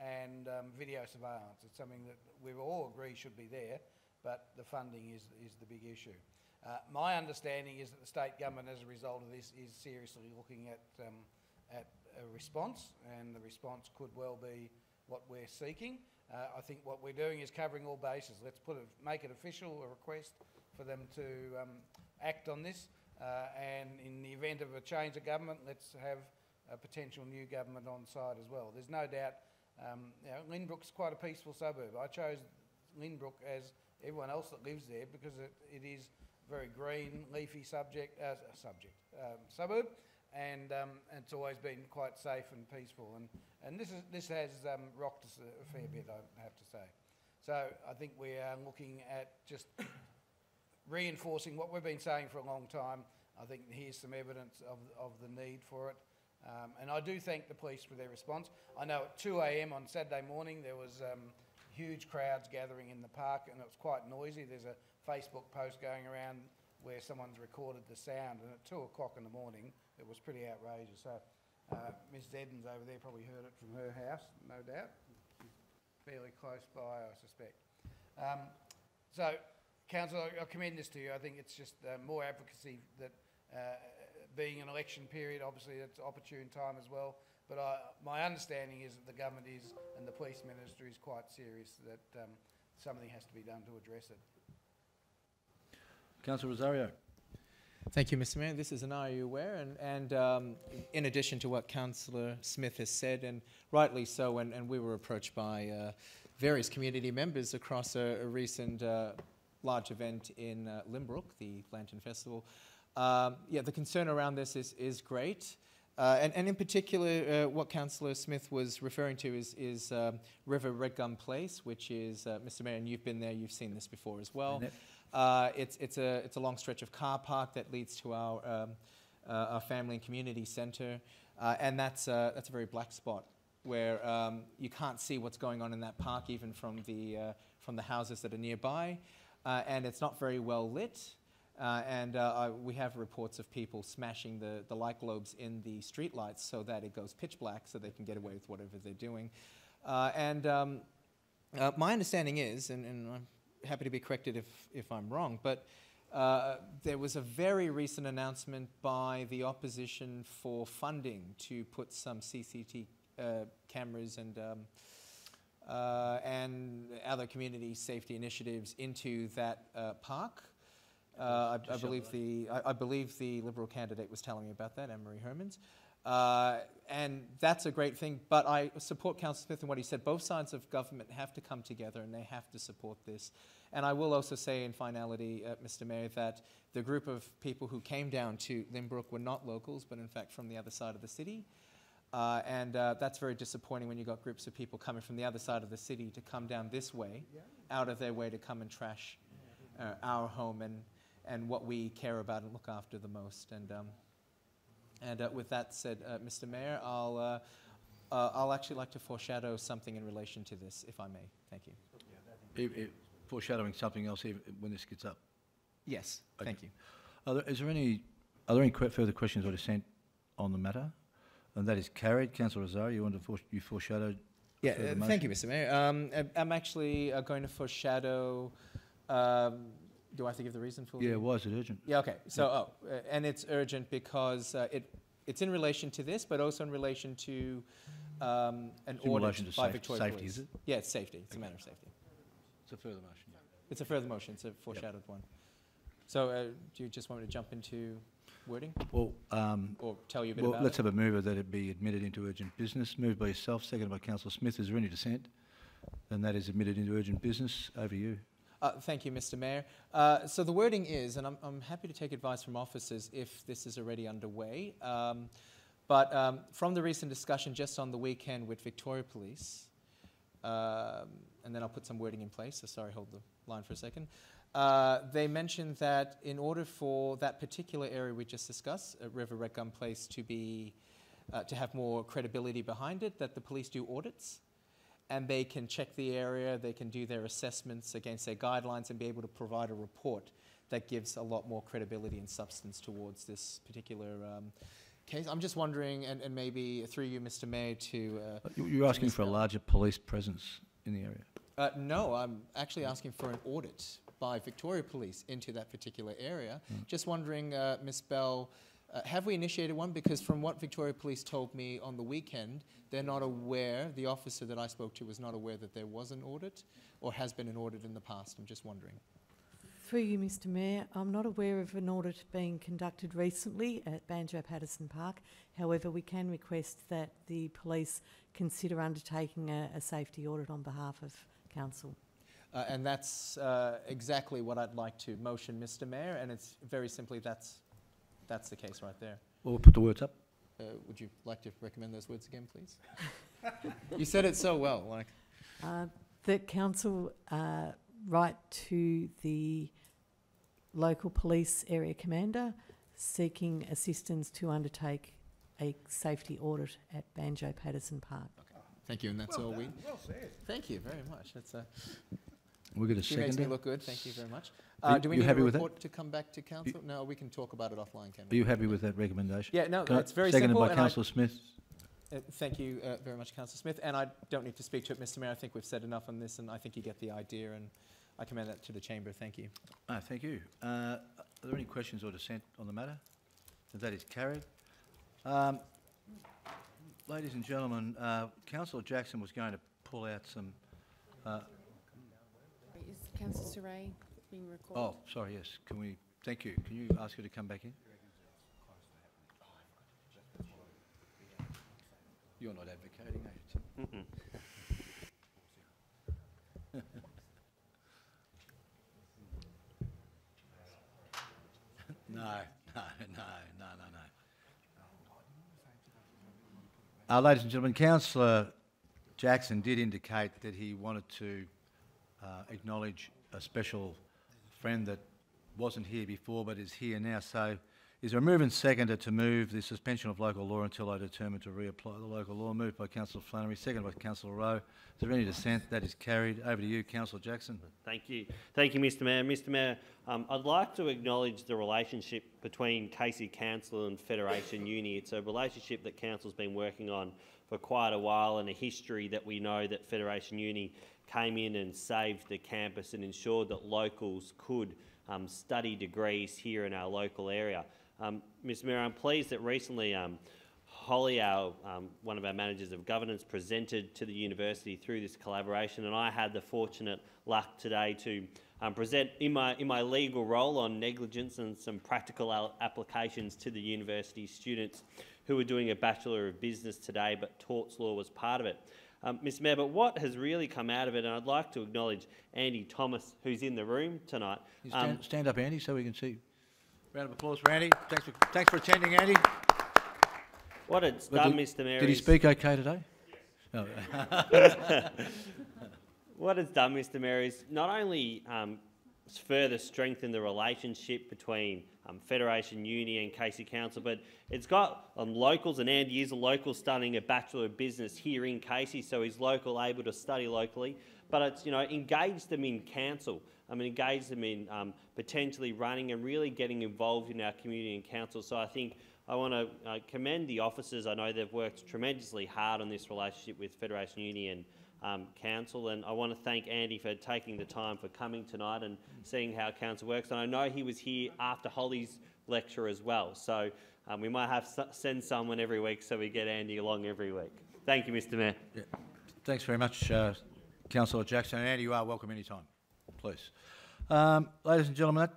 S9: and video surveillance. It's something that we all agree should be there, but the funding is the big issue. My understanding is that the state government, as a result of this, is seriously looking at a response, and the response could well be what we're seeking. I think what we're doing is covering all bases. Let's make it official, a request for them to act on this, and in the event of a change of government, let's have a potential new government on side as well. There's no doubt, Lynbrook's quite a peaceful suburb. I chose Lynbrook, as everyone else that lives there, because it is a very green, leafy suburb, and it's always been quite safe and peaceful. And this has rocked us a fair bit, I have to say. So I think we are looking at just reinforcing what we've been saying for a long time. I think here's some evidence of the need for it. And I do thank the police for their response. I know at 2 a.m. on Saturday morning there was huge crowds gathering in the park, and it was quite noisy. There's a Facebook post going around where someone's recorded the sound, and at 2 o'clock in the morning it was pretty outrageous. So Ms Edens over there probably heard it from her house, no doubt. She's fairly close by, I suspect. So, Council, I commend this to you. I think it's just more advocacy that being an election period, obviously it's opportune time as well, but my understanding is that the government is, and the Police Minister is quite serious that something has to be done to address it.
S1: Councillor Rosario.
S12: Thank you, Mr Mayor. This is an Are You Aware? And in addition to what Councillor Smith has said, and rightly so, and we were approached by various community members across a recent large event in Lynbrook, the Lantern Festival. Yeah, the concern around this is great. And in particular, what Councillor Smith was referring to is River Red Gum Place, which is, Mr Mayor, and you've been there, you've seen this before as well. It's a long stretch of car park that leads to our family and community centre, and that's a very black spot where you can't see what's going on in that park, even from the houses that are nearby, and it's not very well lit. We have reports of people smashing the light globes in the street lights so that it goes pitch black so they can get away with whatever they're doing. My understanding is, and I'm happy to be corrected if I'm wrong, but there was a very recent announcement by the opposition for funding to put some CCTV cameras and other community safety initiatives into that park. I believe the Liberal candidate was telling me about that, Anne-Marie Hermans. And that's a great thing, but I support Councillor Smith in what he said. Both sides of government have to come together and they have to support this. And I will also say in finality, Mr Mayor, that the group of people who came down to Lynbrook were not locals, but in fact from the other side of the city. That's very disappointing when you've got groups of people coming from the other side of the city to come down this way, out of their way to come and trash our home and what we care about and look after the most. And with that said, Mr Mayor, I'll actually like to foreshadow something in relation to this, if I may. Thank you.
S1: Foreshadowing something else when this gets up?
S12: Yes, okay. Thank you.
S1: Are there any further questions or dissent on the matter? And that is carried. Councillor Rosario, you want to foreshadow?
S12: Yeah, thank you, Mr Mayor. I'm actually going to foreshadow. Do I have to give the reason for?
S1: Yeah, why is it urgent?
S12: Yeah, okay. So, and it's urgent because it's in relation to this, but also in relation to an audit by Victoria
S1: safety,
S12: Police.
S1: is it?
S12: Yeah, it's safety. It's a matter of safety.
S1: It's a further motion. Yeah.
S12: It's a further motion. It's a foreshadowed one. So, do you just want me to jump into wording?
S1: Well,
S12: or tell you a bit about
S1: let's
S12: it?
S1: have a mover that it be admitted into urgent business. Moved by yourself, seconded by Councillor Smith. Is there any dissent? Then that is admitted into urgent business. Over you.
S12: Thank you, Mr Mayor. So the wording is, and I'm happy to take advice from officers if this is already underway, but from the recent discussion just on the weekend with Victoria Police, and then I'll put some wording in place, so sorry, hold the line for a second. They mentioned that in order for that particular area we just discussed, River Red Gum Place, to have more credibility behind it, that the police do audits. And they can check the area, they can do their assessments against their guidelines and be able to provide a report that gives a lot more credibility and substance towards this particular case. I'm just wondering, and maybe through you, Mr. Mayor, to...
S1: You're asking for a larger police presence in the area?
S12: No, I'm actually asking for an audit by Victoria Police into that particular area. Just wondering, Ms. Bell, have we initiated one? Because from what Victoria Police told me on the weekend, they're not aware, the officer that I spoke to was not aware that there was an audit or has been an audit in the past. I'm just wondering.
S20: Through you, Mr. Mayor, I'm not aware of an audit being conducted recently at Banjo Patterson Park. However, we can request that the police consider undertaking a safety audit on behalf of council.
S12: And that's exactly what I'd like to motion, Mr. Mayor, and it's very simply that's the case right there.
S1: Well, we'll put the words up.
S12: Would you like to recommend those words again, please? You said it so well. Like
S20: that council write to the local police area commander seeking assistance to undertake a safety audit at Banjo Patterson Park.
S12: Okay. Thank you, and that's all we...
S9: Well said.
S12: Thank you very much. That's
S1: We'll get a second.
S12: makes me look good. Thank you very much.
S1: Are
S12: do we
S1: you
S12: need
S1: happy
S12: a
S1: with that?
S12: report to come back to council? No, we can talk about it offline, can
S1: Are
S12: we?
S1: you happy with that recommendation?
S12: Yeah, no, it's very
S1: Seconded
S12: simple.
S1: by Councillor Smith.
S12: Thank you very much, Councillor Smith. And I don't need to speak to it, Mr. Mayor. I think we've said enough on this, and I think you get the idea, and I commend that to the chamber. Thank you.
S1: Thank you. Are there any questions or dissent on the matter? That is carried. Ladies and gentlemen, Councillor Jackson was going to pull out some...
S8: Is Councillor Saray being recorded?
S1: Oh, sorry, yes. Can we... Thank you. Can you ask her to come back in? You're not advocating, are you, Tim? No. Ladies and gentlemen, Councillor Jackson did indicate that he wanted to acknowledge a special friend that wasn't here before but is here now. So is there a move and seconder to move the suspension of local law until I determine to reapply the local law? Moved by Councillor Flannery, seconded by Councillor Rowe. Is there any dissent? That is carried. Over to you, Councillor Jackson.
S11: Thank you. Thank you, Mr. Mayor. Mr. Mayor, I'd like to acknowledge the relationship between Casey Council and Federation Uni. It's a relationship that Council's been working on for quite a while, and a history that we know that Federation Uni came in and saved the campus and ensured that locals could study degrees here in our local area. Mr. Mayor, I'm pleased that recently Holly, one of our managers of governance, presented to the university through this collaboration, and I had the fortunate luck today to present in my legal role on negligence and some practical applications to the university students who were doing a Bachelor of Business today, but torts law was part of it. Mr. Mayor, but what has really come out of it, and I'd like to acknowledge Andy Thomas, who's in the room tonight.
S1: Stand up, Andy, so we can see. Round of applause for Andy. Thanks for attending, Andy.
S11: What it's done, Mr. Mayor,
S1: did he speak okay today? Yes.
S11: Oh. What it's done, Mr. Mayor, is not only further strengthen the relationship between Federation Uni and Casey Council, but it's got locals, and Andy is a local studying a Bachelor of Business here in Casey, so he's local, able to study locally. But it's, engaged them in council. Engage them in potentially running and really getting involved in our community and council. So I think I want to commend the officers. I know they've worked tremendously hard on this relationship with Federation Uni and council, and I want to thank Andy for taking the time for coming tonight and seeing how council works. And I know he was here after Holly's lecture as well, so we might have send someone every week so we get Andy along every week. Thank you, Mr. Mayor.
S1: Yeah. Thanks very much, Councillor Jackson. And Andy, you are welcome anytime, please. Ladies and gentlemen,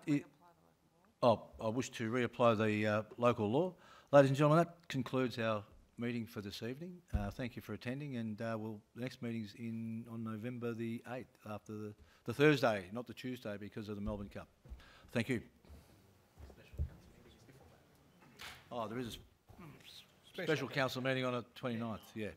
S1: I wish to reapply the local law. Ladies and gentlemen, that concludes our meeting for this evening. Thank you for attending, and the next meeting's on November the 8th, after the Thursday, not the Tuesday, because of the Melbourne Cup. Thank you. Oh, there is a special council meeting on the 29th. Yeah.